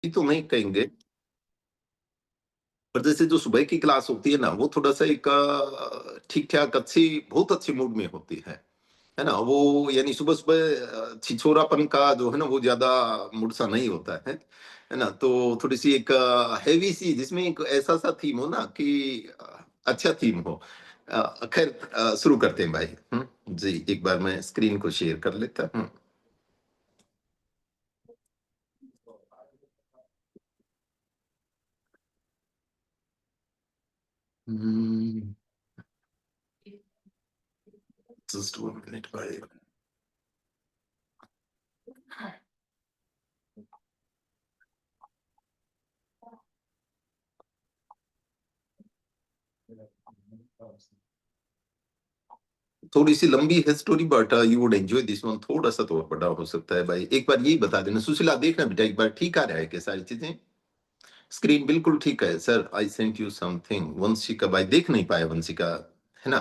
ये तो नहीं कहेंगे, पर जैसे जो सुबह की क्लास होती है ना, वो थोड़ा सा एक ठीक ठाक अच्छी, बहुत अच्छी मूड में होती है ना? वो यानी सुबह सुबह छिछोरापन का जो है ना, वो ज्यादा मूड सा नहीं होता है ना? तो थोड़ी सी एक हैवी सी, जिसमें एक ऐसा सा थीम हो ना कि अच्छा थीम हो। खैर, शुरू करते हैं भाई। जी, एक बार मैं स्क्रीन को शेयर कर लेता हूँ। जस्ट 1 मिनट भाई। थोड़ी सी लंबी है story, but you would enjoy this one. थोड़ा सा तो बड़ा हो सकता है भाई। एक बार यही बता देना सुशीला, देखना बेटा एक बार, ठीक आ रहा है क्या सारी चीजें? स्क्रीन बिल्कुल ठीक है sir. I sent you something. Vanshika भाई देख नहीं पाया, वंशिका, है ना?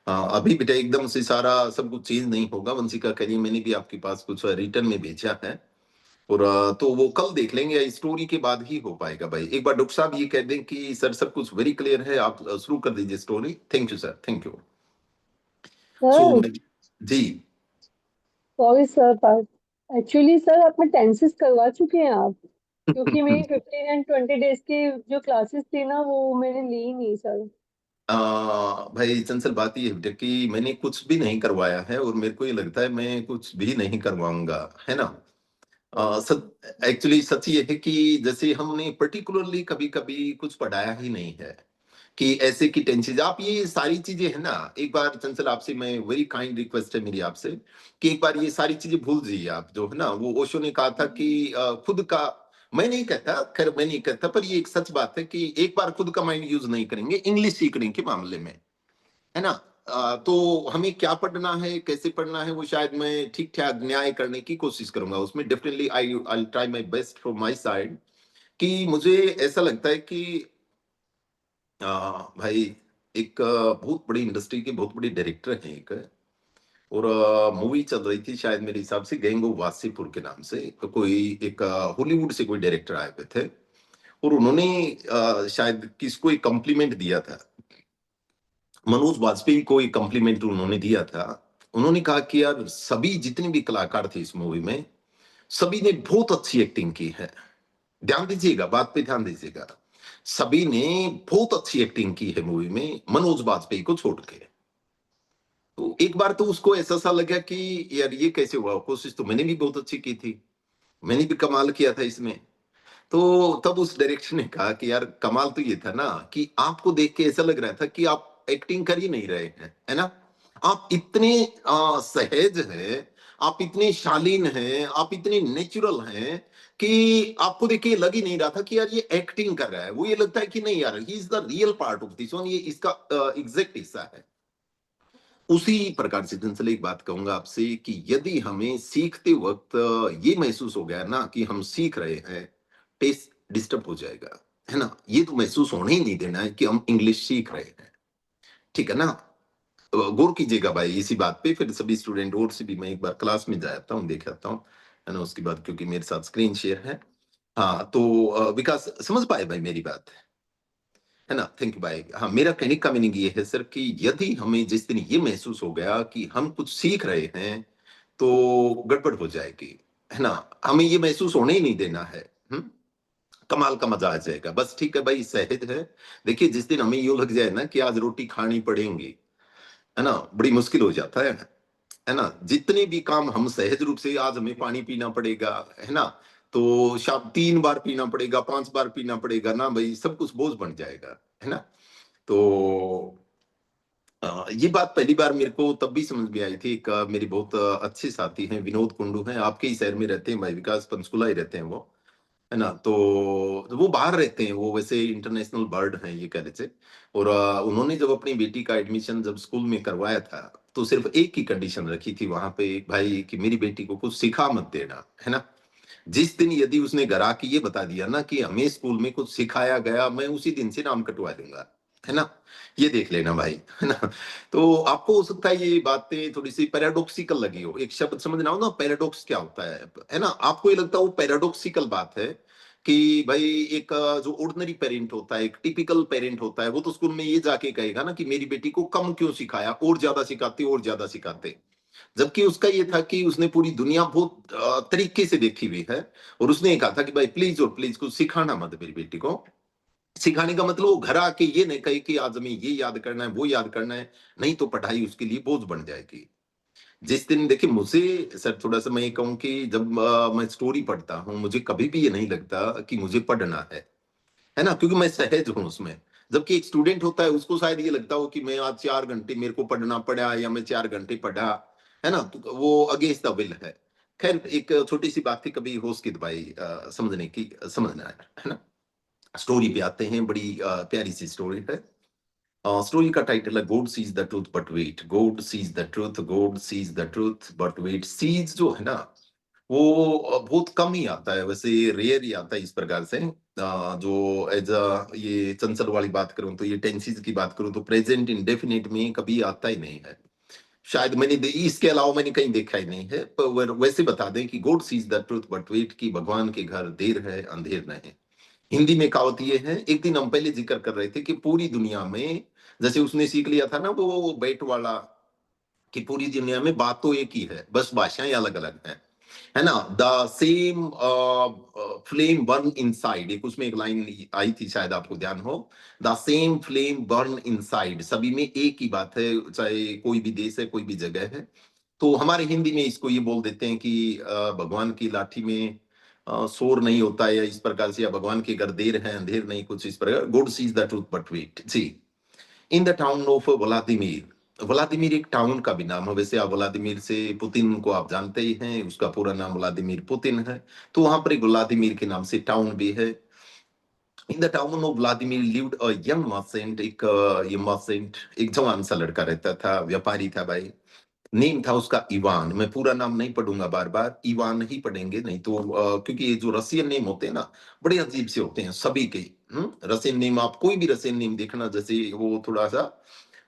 अभी बेटा एकदम से सारा सब कुछ चेंज नहीं होगा। वंशिका करिए, मैंने भी आपके पास कुछ रिटर्न में भेजा है, और तो वो कल देख लेंगे, स्टोरी के बाद ही हो पाएगा भाई। एक बार डॉक्टर साहब ये कह दें कि सर सब कुछ वेरी क्लियर है, आप शुरू कर दीजिए story. Thank you sir, thank you. So sir जी। सॉरी सर, एक्चुअली सर आपने टेंसेस करवा चुके हैं आप, क्योंकि मेरी 15 एंड 20 डेज की जो क्लासेस थी ना वो मैंने ली नहीं सर। भाई चंचल, बात ये है बेटा कि मैंने कुछ भी नहीं करवाया है, और मेरे को ये लगता है मैं कुछ भी नहीं करवाऊंगा, है ना? सच, एक्चुअली सच ये है कि जैसे हमने पर्टिकुलरली कभी कभी कुछ पढ़ाया ही नहीं है, कि ऐसे की टेंसेज, आप ये सारी चीजें है ना, एक बार चंचल आपसे मैं, वेरी काइंड रिक्वेस्ट है मेरी आपसे, कि एक बार ये सारी चीजें भूल जाइए आप। जो है ना, वो ओशो ने कहा था कि खुद का, मैं नहीं कहता, खैर मैं नहीं कहता, पर ये एक सच बात है कि एक बार खुद का माइंड यूज नहीं करेंगे इंग्लिश सीखने के मामले में, है ना? तो हमें क्या पढ़ना है, कैसे पढ़ना है, वो शायद मैं ठीक ठाक न्याय करने की कोशिश करूंगा उसमें। Definitely I try my best from my side. कि मुझे ऐसा लगता है कि भाई, एक बहुत बड़ी इंडस्ट्री के बहुत बड़ी डायरेक्टर हैं एक, और मूवी चल रही थी शायद मेरे हिसाब से गैंग ऑफ वासेपुर के नाम से, तो कोई एक हॉलीवुड से कोई डायरेक्टर आए हुए थे, और उन्होंने शायद किसको एक कॉम्प्लीमेंट दिया था, मनोज वाजपेयी को एक कॉम्प्लीमेंट उन्होंने दिया था। उन्होंने कहा कि यार सभी जितने भी कलाकार थे इस मूवी में, सभी ने बहुत अच्छी एक्टिंग की है। ध्यान दीजिएगा, बात पे ध्यान दीजिएगा। सभी ने बहुत अच्छी एक्टिंग की है मूवी में, मनोज वाजपेयी को छोड़ के। तो एक बार तो उसको ऐसा सा लगा कि यार ये कैसे हुआ, कोशिश तो मैंने भी बहुत अच्छी की थी, मैंने भी कमाल किया था इसमें। तो तब उस डायरेक्टर ने कहा कि यार कमाल तो ये था ना कि आपको देख के ऐसा लग रहा था कि आप एक्टिंग कर ही नहीं रहे हैं, है ना? आप इतने सहज हैं, आप इतने शालीन हैं, आप इतने नेचुरल हैं, कि आपको देख के ये लग ही नहीं रहा था कि यार ये एक्टिंग कर रहा है। वो ये लगता है कि नहीं यार, he is the real part of this one, ये इसका एग्जैक्ट हिस्सा है। उसी प्रकार से दरअसल एक बात कहूंगा आपसे कि यदि हमें सीखते वक्त ये महसूस हो गया ना कि हम सीख रहे हैं, टेस्ट डिस्टर्ब हो जाएगा, है ना? ये तो महसूस होने ही नहीं देना है कि हम इंग्लिश सीख रहे हैं, ठीक है ना? गौर कीजिएगा भाई इसी बात पे। फिर सभी स्टूडेंट, और से भी मैं एक बार क्लास में जाता हूँ, देख आता हूँ, है ना? उसके बाद क्योंकि मेरे साथ स्क्रीन शेयर है। हाँ, तो विकास समझ पाए भाई मेरी बात, है ना? थिंक भाई, हाँ, मेरा कहने का मीनिंग ये है सर कि यदि हमें जिस दिन ये महसूस हो गया कि हम कुछ सीख रहे हैं, तो गड़बड़ हो जाएगी, है ना? हमें ये महसूस होने ही नहीं देना है। हम्म कमाल का मजा आ जाएगा। बस ठीक है भाई, सहज है। देखिए, जिस दिन हमें यूं लग जाए ना कि आज रोटी खानी पड़ेगी, है ना, बड़ी मुश्किल हो जाता है ना? जितने भी काम हम सहज रूप से, आज हमें पानी पीना पड़ेगा, है ना, तो शायद 3 बार पीना पड़ेगा, 5 बार पीना पड़ेगा ना भाई, सब कुछ बोझ बन जाएगा, है ना? तो ये बात पहली बार मेरे को तब भी समझ में आई थी। एक मेरी बहुत अच्छे साथी हैं, विनोद कुंडू हैं, आपके ही शहर में रहते हैं भाई विकास, पंचकुला ही रहते हैं वो, है ना? तो वो बाहर रहते हैं, वो वैसे इंटरनेशनल बर्ड हैं ये कह रहे थे। और उन्होंने जब अपनी बेटी का एडमिशन जब स्कूल में करवाया था, तो सिर्फ एक ही कंडीशन रखी थी वहां पे भाई, कि मेरी बेटी को कुछ सिखा मत देना, है ना? जिस दिन यदि उसने घर आके ये बता दिया ना कि हमें स्कूल में कुछ सिखाया गया, मैं उसी दिन से नाम कटवा दूंगा, है ना? ये देख लेना भाई, है ना? तो आपको हो सकता है ये बातें थोड़ी सी पैराडॉक्सिकल लगी हो, एक शब्द समझना हो ना, पैराडॉक्स क्या होता है ना? आपको ये लगता है वो पैराडॉक्सिकल बात है कि भाई एक जो ऑर्डिनरी पेरेंट होता है, एक टिपिकल पेरेंट होता है, वो तो स्कूल में ये जाके कहेगा ना कि मेरी बेटी को कम क्यों सिखाया, और ज्यादा सिखाते और ज्यादा सिखाते। जबकि उसका ये था कि उसने पूरी दुनिया बहुत तरीके से देखी हुई है, और उसने ये कहा था कि भाई प्लीज और प्लीज कुछ सिखाना मत मेरी बेटी को। सिखाने का मतलब वो घर आके ये नहीं कहे कि आज हमें ये याद करना है, वो याद करना है, नहीं तो पढ़ाई उसके लिए बोझ बन जाएगी। जिस दिन देखिए मुझे, सर थोड़ा सा मैं ये कहूँ कि जब मैं स्टोरी पढ़ता हूँ, मुझे कभी भी ये नहीं लगता कि मुझे पढ़ना है ना, क्योंकि मैं सहज हूँ उसमें। जबकि एक स्टूडेंट होता है, उसको शायद ये लगता हो कि मैं आज 4 घंटे मेरे को पढ़ना पड़ा, या मैं 4 घंटे पढ़ा, है ना, तो वो अगेंस्ट द विल है। खैर, एक छोटी सी बात थी, कभी होश की दवाई समझने की, समझना है ना। स्टोरी पे आते हैं, बड़ी प्यारी सी स्टोरी है। स्टोरी का टाइटल है God sees the truth but wait, God sees the truth, God sees the truth but wait. Sees जो है ना, वो बहुत कम ही आता है, वैसे रेयर ही आता है इस प्रकार से। जो एज अ ये चंचल वाली बात करूं, तो ये टेंसेस की बात करूं, तो प्रेजेंट इंडेफिनिट में कभी आता ही नहीं है। शायद इसके अलावा मैंने कहीं देखा ही नहीं है। पर वैसे बता दें कि God sees the truth but wait, की भगवान के घर देर है अंधेर नहीं। हिंदी में कहावत ये है, एक दिन हम पहले जिक्र कर रहे थे कि पूरी दुनिया में, जैसे उसने सीख लिया था ना वो बैट वाला, कि पूरी दुनिया में बात तो एक ही है, बस भाषाएं अलग अलग हैं, है ना। The same flame burn inside, एक उसमें एक लाइन आई थी, शायद आपको ध्यान हो। The same flame burn inside, सभी में एक ही बात है, चाहे कोई भी देश है, कोई भी जगह है। तो हमारे हिंदी में इसको ये बोल देते हैं कि भगवान की लाठी में शोर नहीं होता है, या इस प्रकार से, या भगवान के घर देर है अंधेर नहीं, कुछ इस प्रकार। God sees the truth but wait. जी। In the town of Vladimir, Vladimir एक टाउन का भी नाम है। वैसे आप व्लादिमीर से, पुतिन को आप जानते ही हैं, उसका पूरा नाम व्लादिमीर पुतिन है। तो वहां पर एक व्लादिमीर के नाम से टाउन भी है। इन the town of Vladimir lived a young merchant, एक ये मर्चेंट, एक जवान सा लड़का रहता था, व्यापारी था भाई। नेम था उसका इवान। मैं पूरा नाम नहीं पढ़ूंगा, बार बार इवान ही पढ़ेंगे, नहीं तो क्योंकि ये जो रसियन नेम होते हैं ना, बड़े अजीब से होते हैं सभी के। रसियन नेम, आप कोई भी रसियन नेम देखना, जैसे वो थोड़ा सा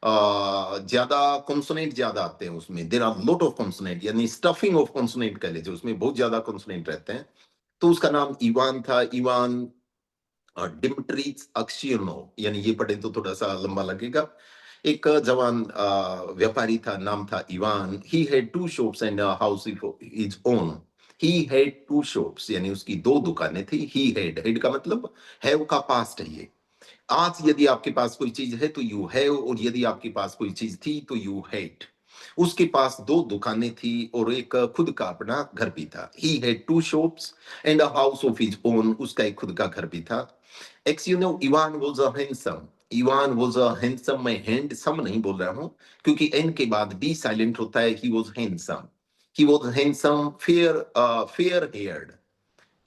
ज्यादा कॉन्सोनेंट ज्यादा आते हैं उसमें, there are lot of consonant, यानी स्टफिंग ऑफ कॉन्सोनेंट कह लीजिए, उसमें बहुत ज्यादा कॉन्सोनेंट रहते हैं। तो उसका नाम इवान था, इवान डिमिट्रीज अक्सियनो, यानी ये पढ़े तो थोड़ा सा लंबा लगेगा। एक जवान व्यापारी था, नाम था Ivan. He had two shops and house is own. He had two shops, यानी उसकी दो दुकानें थी। ही हैड का मतलब हैव का पास्ट है ये। आज यदि आपके पास कोई चीज है तो यू हैव, और यदि आपके पास कोई चीज थी तो यू हैड। उसके पास दो दुकानें थी और एक खुद का अपना घर भी था। He had two shops and a house of his own, उसका एक खुद का घर भी था। एक्स you know Ivan was a handsome, Ivan was a handsome, मैं हैंडसम नहीं बोल रहा हूं, क्योंकि एन के बाद डी साइलेंट होता है। He was handsome, he was handsome, fair, fair heard.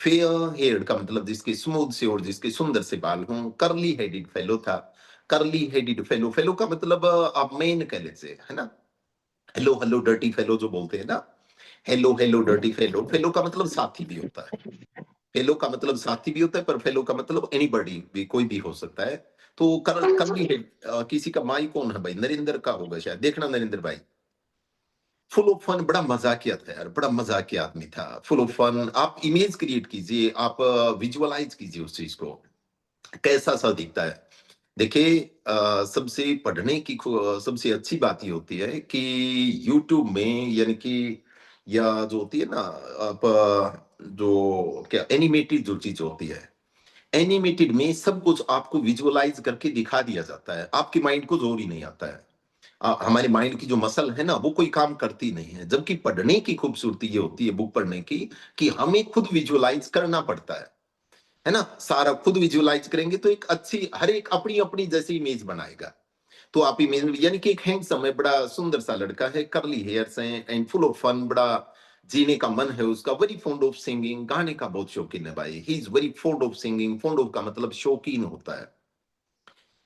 Fair heard का मतलब जिसके स्मूथ से और जिसके सुंदर से बाल हों। करली हेडेड फेलो था। करली हेडेड फेलो, फेलो का मतलब आप मेन कह लीजिए, है ना। हेलो हेलो डर्टी फेलो जो बोलते हैं ना, hello hello dirty fellow, fellow का मतलब साथी भी होता है। फेलो का मतलब साथी भी होता है, पर फेलो का मतलब एनीबॉडी भी, कोई भी हो सकता है। तो करली हेड किसी का माई कौन है भाई, नरेंद्र का होगा शायद, देखना नरेंद्र भाई। फुल ऑफ फन, बड़ा मजाकिया था यार, बड़ा मजाकिया आदमी था, फुल ऑफ फन। आप इमेज क्रिएट कीजिए, आप विजुअलाइज कीजिए उस चीज को, कैसा सा दिखता है। देखिए सबसे पढ़ने की सबसे अच्छी बात ये होती है कि यूट्यूब में, यानी कि, या जो होती है ना, आप जो क्या एनिमेटेड जो चीज होती है, एनिमेटेड में सब कुछ आपको विजुअलाइज करके दिखा दिया जाता है, आपके माइंड को जोर ही नहीं आता है। हमारे माइंड की जो मसल है ना, वो कोई काम करती नहीं है। जबकि पढ़ने की खूबसूरती ये होती है, बुक पढ़ने की, कि हमें खुद विजुअलाइज करना पड़ता है ना। सारा खुद विजुअलाइज करेंगे तो एक अच्छी, हर एक अपनी अपनी जैसी इमेज बनाएगा। तो आप इमेज, यानी कि एक हैंडसम है, बड़ा सुंदर सा लड़का है, करली हेयर्स हैं एंड फुल ऑफ फन, बड़ा जीने का मन है उसका। वेरी फॉन्ड ऑफ सिंगिंग, गाने का बहुत शौकीन है भाई। He is very fond of singing, fond of का मतलब शौकीन होता है।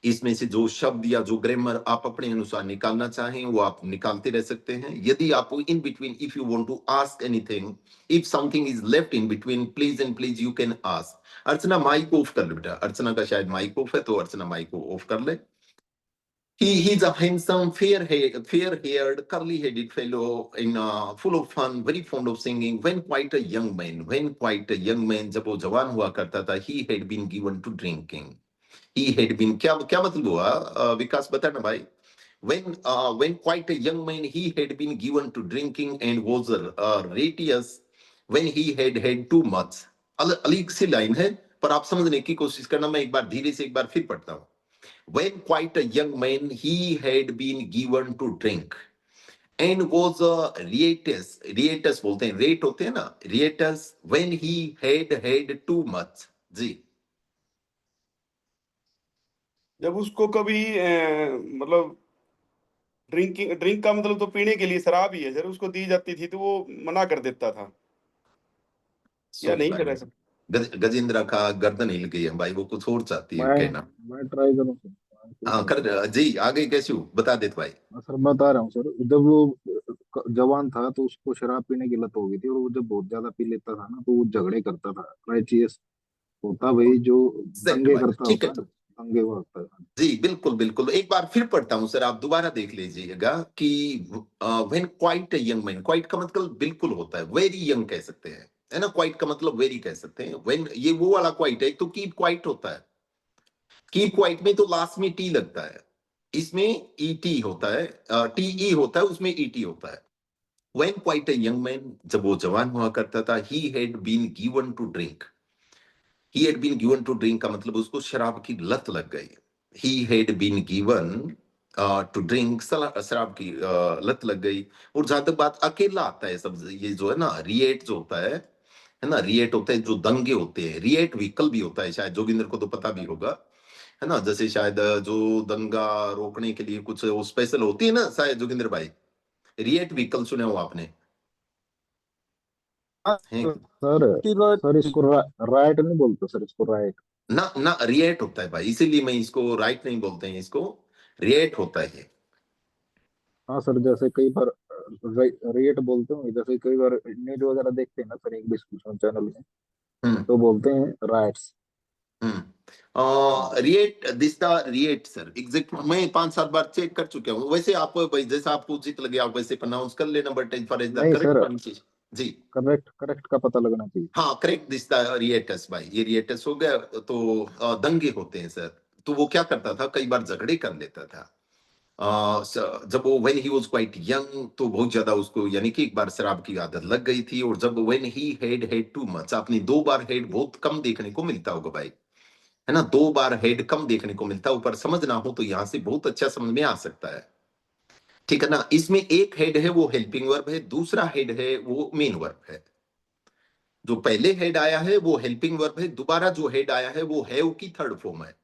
इसमें से जो शब्द या जो ग्रामर आप अपने अनुसार निकालना चाहें, वो आप निकालते रह सकते हैं। यदि आप in between, if you want to ask anything, if something is left in between, please and please you can ask. Archana mike off कर ले बेटा, अर्चना का शायद माइक ऑफ है, तो अर्चना माइक को ऑफ कर ले। He's a handsome, fair-haired, curly-headed fellow, in full of fun, very fond of singing. When quite a young man, जब वो जवान हुआ करता था, he had been given to drinking. He had been क्या क्या मतलब हुआ? विकास बता ना भाई. When quite a young man, he had been given to drinking and was ratious when he had too much. अलीक सी लाइन है, पर आप समझने की कोशिश करना. मैं एक बार धीरे से एक बार फिर पढ़ता हूँ. When quite a young man, he had been given to drink and was a riotous. Riotous बोलते हैं, रेट होते हैं ना, riotous when he had too much. जी. जब उसको कभी मतलब ड्रिंक का मतलब तो पीने के लिए शराब ही है सर, उसको दी जाती थी तो वो मना कर देता था, या सॉरी नहीं भाई, सर ऐसा? गजेंद्र का गर्दन हिल गई है भाई, वो कुछ और चाहती है मैं कहना. मैं ट्राई करूँ सर। हाँ कर जी, आगे कैसे हो बता देते भाई. हाँ सर, बता रहा हूँ सर। जब वो जवान था तो उसको शराब पीने की लत हो गई थी, और वो जब बहुत ज्यादा पी लेता था ना तो वो झगड़े करता था। राइचियस होता भाई, जो सेट दंगे भाई, करता ठीक होता है. है, दंगे वो होता है। जी बिल्कुल बिल्कुल, एक बार फिर पढ़ता हूं सर, आप दोबारा देख लीजिएगा कि when quite young man, quite का मतलब बिल्कुल होता है, वेरी यंग कह सकते हैं, है ना. क्वाइट का मतलब वेरी कह सकते हैं. व्हेन ये वो वाला क्वाइट है, तो कीप क्वाइट होता है. कीप क्वाइट में तो लास्ट में टी लगता है, इसमें ईटी होता है, टीई होता है, उसमें ईटी होता है. When quite a young man, जब वो जवान हुआ करता था, he had been given to drink. He had been given to drink का मतलब उसको शराब की लत लग गई. He had been given to drink, शराब की लत लग गई. और जहां तक बात अकेला आता है सब, ये जो है ना रिएट जो होता है ना, रिएट होता है जो दंगे होते हैं. रिएट व्हीकल भी होता है, शायद जोगिंदर को तो पता भी होगा, है ना. जैसे शायद जो दंगा रोकने के लिए कुछ वो स्पेशल होती है ना, शायद जोगिंदर भाई, रिएट व्हीकल सुने हो आपने? हाँ हैं? सर। सर इसको राइट नहीं बोलते सर, इसको राइट। ना ना, रिएट होता है भाई, इसीलिए मैं इसको राइट नहीं बोलते हैं, इसको रिएट होता है. हाँ सर, जैसे कई बार रेट बोलते होंगे, जैसे कई बार न्यूज वगैरह देखते हैं ना सर, इंग्लिश चैनल में, हम्म तो बोलते हैं rights. रिएट, this the रिएट sir, exact मैं 5-7 बार चेक कर चुका हूँ. वैसे आप भाई जैसा आपको उचित लगे आप वैसे प्रोनाउंस कर लेना, but as far as the नहीं करेक्ट सर, प्रोनाउंसिएशन. जी. करेक्ट करेक्ट का पता लगना चाहिए। हाँ करेक्ट, दिस द रिएटस भाई, ये रिएटस हो गया. तो दंगे होते हैं सर. तो वो क्या करता था, कई बार झगड़े कर लेता था. जब वो when he was quite young, तो बहुत ज्यादा उसको, यानी कि एक बार शराब की आदत लग गई थी. और जब when he had too much, आपने 2 बार हेड बहुत कम देखने को मिलता होगा भाई, है ना. 2 बार हेड कम देखने को मिलता है, ऊपर समझना हो तो यहां से बहुत अच्छा समझ में आ सकता है, ठीक है ना. इसमें एक हेड है वो हेल्पिंग वर्ब है, दूसरा हेड है वो मेन वर्ब है. जो पहले हेड आया है वो हेल्पिंग वर्ब है, दोबारा जो हेड आया है वो हैव की थर्ड फॉर्म है,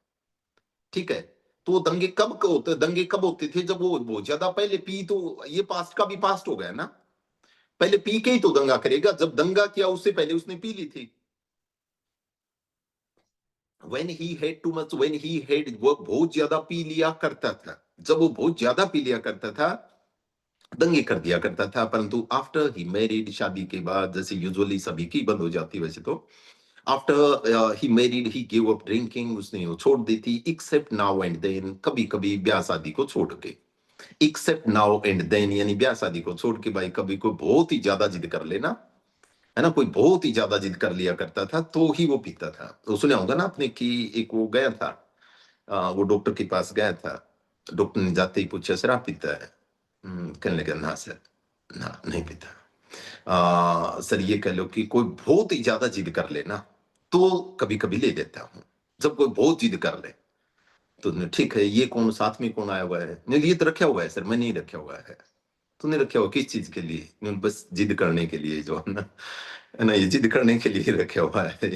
ठीक है. तो दंगे कब होते, दंगे कब होते थे, जब वो बहुत ज्यादा पहले पी, तो ये पास्ट का भी पास्ट हो गया ना. पहले पी के ही तो दंगा करेगा, जब दंगा किया उससे पहले उसने पी ली थी. when he had too much, when he had, वो बहुत ज्यादा पी लिया करता था. जब वो बहुत ज्यादा पी लिया करता था, दंगे कर दिया करता था. परंतु आफ्टर ही मैरिड, शादी के बाद, जैसे यूजुअली सभी की बंद हो जाती है वैसे तो, after he married he give up drinking, उसने वो छोड़ दी थी. एक्सेप्ट नाउ एंड देन, कभी कभी ब्याह शादी को छोड़ के. एक्सेप्ट नाउ एंड देन यानी ब्याह शादी को छोड़ के भाई, कभी कोई बहुत ही ज्यादा जिद कर लेना, है ना, कोई बहुत ही ज्यादा जिद कर लिया करता था तो ही वो पीता था. तो सुना होगा ना आपने कि एक वो गया था, वो डॉक्टर के पास गया था. डॉक्टर ने जाते ही पूछा, सर आप पीता है? कहने लगा, ना सर, ना नहीं पीता. सर ये कह लो कि कोई बहुत ही ज्यादा जिद कर ले ना, तो कभी कभी ले लेता हूँ. जब कोई बहुत जिद कर ले तो ठीक है, ये कौन साथ में कौन आया हुआ है? नहीं ये तो रखा हुआ है सर. मैं नहीं रखा हुआ है. तूने रखा हुआ किस चीज के लिए? बस जिद करने के लिए, जो है ना, ये जिद करने के लिए रखा हुआ है.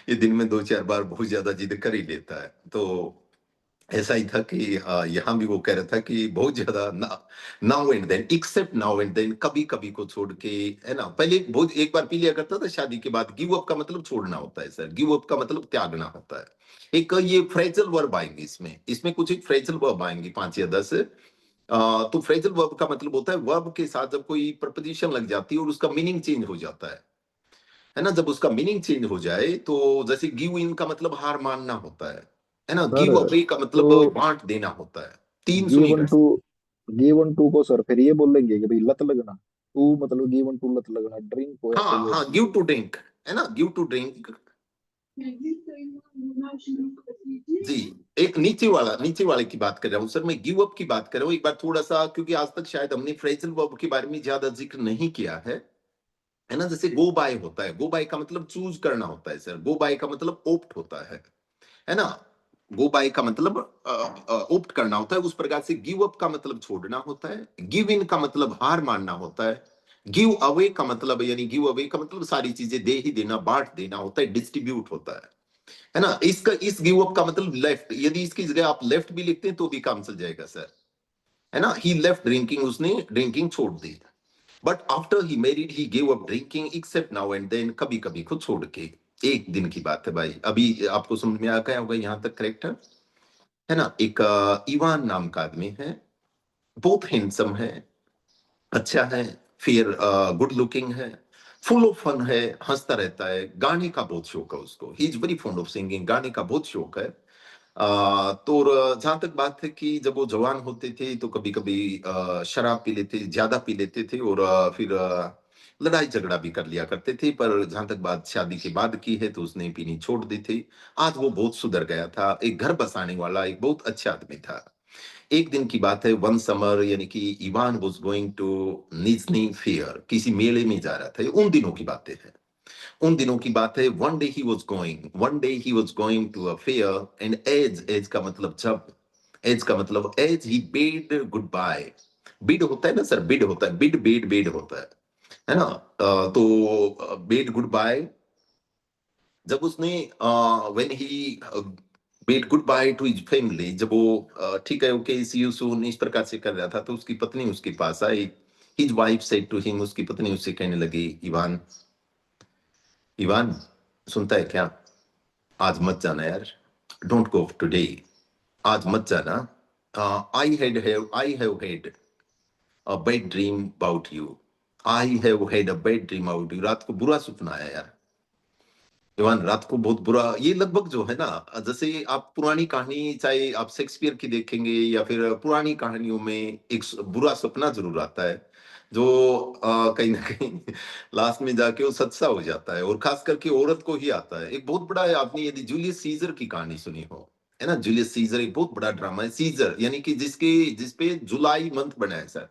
ये दिन में 2-4 बार बहुत ज्यादा जिद कर ही लेता है. तो ऐसा ही था कि यहाँ भी वो कह रहा था कि बहुत ज्यादा now and then, except now and then, कभी कभी को छोड़ के, है ना. पहले बहुत एक बार पी लिया करता था शादी के बाद. गिव अप का मतलब छोड़ना होता है सर, गिव अप का मतलब त्यागना होता है. एक ये फ्रेजल वर्ब आएंगे इसमें, इसमें कुछ एक फ्रेजल वर्ब आएंगे 5 या 10. तो फ्रेजल वर्ब का मतलब होता है वर्ब के साथ जब कोई प्रपोजिशन लग जाती है और उसका मीनिंग चेंज हो जाता है ना. जब उसका मीनिंग चेंज हो जाए, तो जैसे गिव इन का मतलब हार मानना होता है ना. सर गिव अवे का तो मतलब बांट देना होता है. 3 गिवन सुनिएगा। टू, गिवन टू को सर फिर ये बोलेंगे कि भाई लत लगना, टू मतलब गिवन टू लत लगना, ड्रिंक को या कोई हाँ और हाँ, चीज गिव हो। टू ड्रिंक है ना, गिव टू ड्रिंक। जी, एक नीचे वाले की बात कर रहा हूँ सर, मैं गिव अप की बात कर रहा हूँ। एक बार थोड़ा सा, क्योंकि आज तक शायद हमने फ्रेजल वर्ब के बारे में ज्यादा जिक्र नहीं किया है ना। जैसे गो बाय होता है, गो बाय का मतलब चूज करना होता है सर, गो बाय का मतलब ओप्ट होता है ना। गो बाय का मतलब ओप्ट करना होता है। उस प्रकार से गिव अप का मतलब छोड़ना होता है, गिव इन का मतलब हार मानना होता है, गिव अवे का मतलब, यानी गिव अवे का मतलब सारी चीजें दे ही देना, बांट देना होता है, डिस्ट्रीब्यूट होता है ना। इसका इस गिव अप का मतलब लेफ्ट, यदि इसकी जगह आप लेफ्ट भी लिखते हैं तो भी काम चल जाएगा सर, है ना। ही लेफ्ट ड्रिंकिंग, उसने ड्रिंकिंग छोड़ दी। But after he married he give up drinking except now and then, कभी कभी खुद छोड़ के। एक दिन की बात है भाई, अभी आपको समझ में आ गया होगा यहाँ तक, करेक्ट है ना। एक इवान नाम का आदमी है, बहुत हैंडसम है, अच्छा है, फिर गुड लुकिंग है, फुल ऑफ फन है, हंसता रहता है, गाने का बहुत शौक है उसको, he is very fond of singing, गाने का बहुत शौक है। तो जहां तक बात है कि जब वो जवान होते थे तो कभी कभी शराब पी लेते, ज्यादा पी लेते थे, और फिर लड़ाई झगड़ा भी कर लिया करते थे। पर जहां तक बात शादी के बाद की है तो उसने पीनी छोड़ दी थी। आज वो बहुत सुधर गया था, एक घर बसाने वाला एक बहुत अच्छा आदमी था। एक दिन की बात है, वन समर, यानी कि Ivan was going to Nizhny fair, किसी मेले में जा रहा था, उन दिनों की बातें हैं, उन दिनों की बात है। One day he was going to a fair and as का मतलब जब, एज का मतलब as he bade goodbye. Bid होता है ना सर, बिड होता है, बिड बेड बेड होता है ना। तो बेड गुड बाय, जब उसने when he bade goodbye to his family, जब वो ठीक है, ओके, सी यू सून, इस प्रकार से कर रहा था, तो उसकी पत्नी उसके पास आई। His wife said to him, उसकी पत्नी उससे कहने लगी, इवान, इवान सुनता है क्या, आज मत जाना यार, डोंट गो टुडे, आज मत जाना। I have had a bad dream about you, I have had a bad dream about you, रात को बुरा सपना आया यार। इवान, रात को बहुत बुरा, ये लगभग जो है ना, जैसे आप पुरानी कहानी, चाहे आप शेक्सपियर की देखेंगे या फिर पुरानी कहानियों में, एक बुरा सपना जरूर आता है, जो कहीं ना कहीं लास्ट में जाके वो सच्चा हो जाता है, और खास करके औरत को ही आता है। एक बहुत बड़ा है, आपने यदि जूलियस सीजर की कहानी सुनी हो, है ना, जूलियस सीजर एक बहुत बड़ा ड्रामा है। सीजर यानी कि जिसपे जुलाई मंथ बना है सर,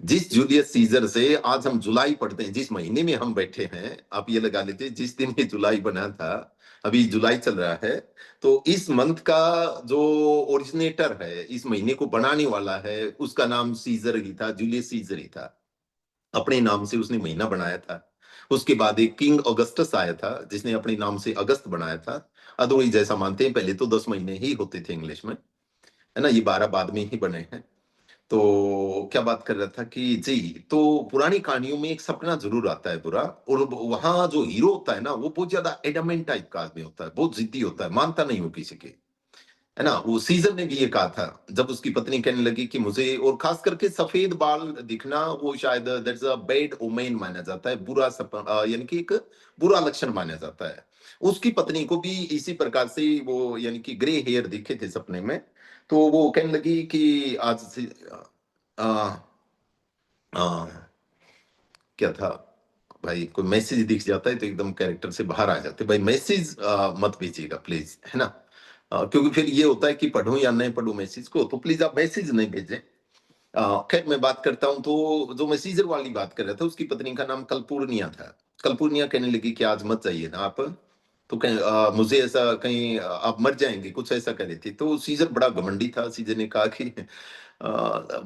जिस जूलियस सीजर से आज हम जुलाई पढ़ते हैं, जिस महीने में हम बैठे हैं, आप ये लगा लेते जिस दिन ये जुलाई बना था, अभी जुलाई चल रहा है, तो इस मंथ का जो ओरिजिनेटर है, इस महीने को बनाने वाला है, उसका नाम सीजर ही था, जूलियस सीजर ही था। अपने नाम से उसने महीना बनाया था। उसके बाद एक किंग अगस्टस आया था, जिसने अपने नाम से अगस्त बनाया था। अदोई जैसा मानते हैं, पहले तो 10 महीने ही होते थे इंग्लिश में, है ना, ये 12 बाद में ही बने हैं। तो क्या बात कर रहा था कि जी, तो पुरानी कहानियों में एक सपना जरूर आता है बुरा, और वहां जो हीरो होता है ना, वो बहुत ज्यादा एडमेंट टाइप का आदमी होता है, बहुत जिद्दी होता है, मानता नहीं हो किसी के, है ना। वो सीजन ने भी ये कहा था, जब उसकी पत्नी कहने लगी कि मुझे, और खास करके सफेद बाल दिखना, वो शायद दैट्स अ बैड ओमेन माना जाता है, बुरा सपना, यानी कि एक बुरा लक्षण माना जाता है। उसकी पत्नी को भी इसी प्रकार से वो, यानी कि ग्रे हेयर दिखे थे सपने में। तो वो कहने लगी कि आज से आ, आ, क्या था भाई, कोई मैसेज दिख जाता है तो एकदम कैरेक्टर से बाहर आ जाते भाई, मैसेज मत भेजिएगा प्लीज, है ना। क्योंकि फिर ये होता है कि पढ़ूं या नहीं पढ़ूं मैसेज को, तो प्लीज आप मैसेज नहीं भेजें। खैर, मैं बात करता हूं, तो जो मैं सीजर वाली बात कर रहा था, उसकी पत्नी का नाम कलपूर्निया था। कलपूर्निया कहने लगी कि आज मत जाइए ना आप, तो कहीं मुझे ऐसा कहीं आप मर जाएंगे, कुछ ऐसा कह रही थी। तो सीजर बड़ा घमंडी था, सीजर ने कहा कि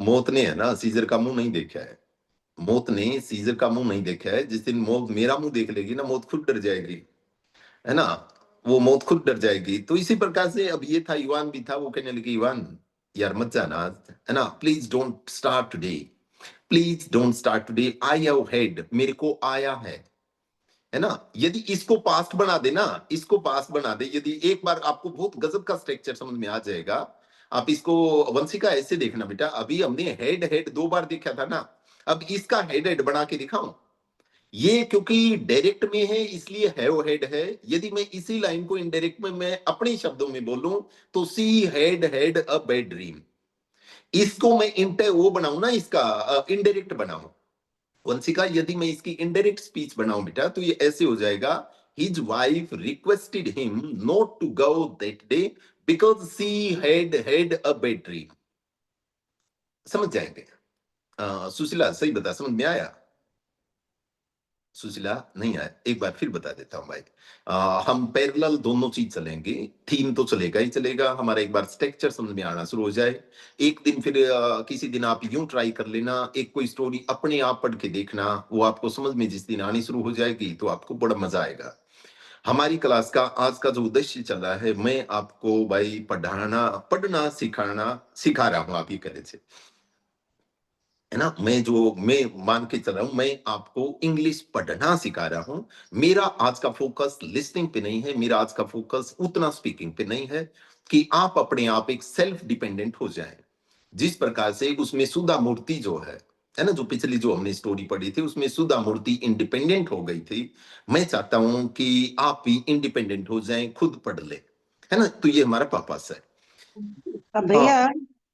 मौत ने, है ना, सीजर का मुंह नहीं देखा है, मौत ने सीजर का मुंह नहीं देखा है, जिस दिन मौत मेरा मुंह देख लेगी ना, मौत खुद डर जाएगी, है ना, वो मौत खुद डर जाएगी। तो इसी प्रकार से अब ये था, ईवान भी था, वो कहने लगी, ईवान यार मत जाना आज, है ना, please don't start today, please don't start today, I have had, मेरे को आया है ना। यदि इसको पास्ट बना दे ना, इसको पास्ट बना दे, यदि एक बार आपको बहुत गजब का स्ट्रक्चर समझ में आ जाएगा। आप इसको वंशिका ऐसे देखना बेटा, अभी हमने हेड हेड 2 बार देखा था ना, अब इसका हेड हेड बना के दिखाऊं। ये क्योंकि डायरेक्ट में है इसलिए हैव हेड है, यदि मैं इसी लाइन को इनडायरेक्ट में मैं अपने शब्दों में बोलूं, तो she had had a bad dream, इसको मैं वो बनाऊं ना, इसका इनडायरेक्ट बनाऊं वंशिका, यदि मैं इसकी इनडायरेक्ट स्पीच बनाऊं बेटा तो ये ऐसे हो जाएगा, his wife requested him not to go that day because she had a bad dream. समझ जाएंगे? सुशीला सही बता, समझ में आया? सुशीला नहीं आया, एक बार फिर बता देता हूं भाई। हम पैरेलल दोनों चीज चलेंगे, थीम तो चलेगा ही चलेगा हमारा, एक बार स्ट्रक्चर समझ में आना शुरू हो जाए। एक दिन फिर किसी दिन आप यूं ट्राई कर लेना, एक कोई स्टोरी अपने आप पढ़ के देखना, वो आपको समझ में जिस दिन आनी शुरू हो जाएगी तो आपको बड़ा मजा आएगा। हमारी क्लास का आज का जो उद्देश्य चल रहा है, मैं आपको भाई पढ़ना सिखा रहा हूं, आप ये कह रहे थे है ना। मैं मान के चल रहा हूं, मैं आपको इंग्लिश पढ़ना सिखा रहा हूं। मेरा आज का फोकस लिसनिंग पे नहीं है, मेरा आज का फोकस उतना स्पीकिंग पे नहीं है कि आप अपने आप एक सेल्फ डिपेंडेंट हो जाएं। जिस प्रकार से उसमें सुधा मूर्ति जो है ना, जो पिछली जो हमने स्टोरी पढ़ी थी उसमें सुधा मूर्ति इंडिपेंडेंट हो गई थी, मैं चाहता हूं कि आप भी इंडिपेंडेंट हो जाएं, खुद पढ़ ले, है ना। तो ये हमारा पर्पस है। अब भैया,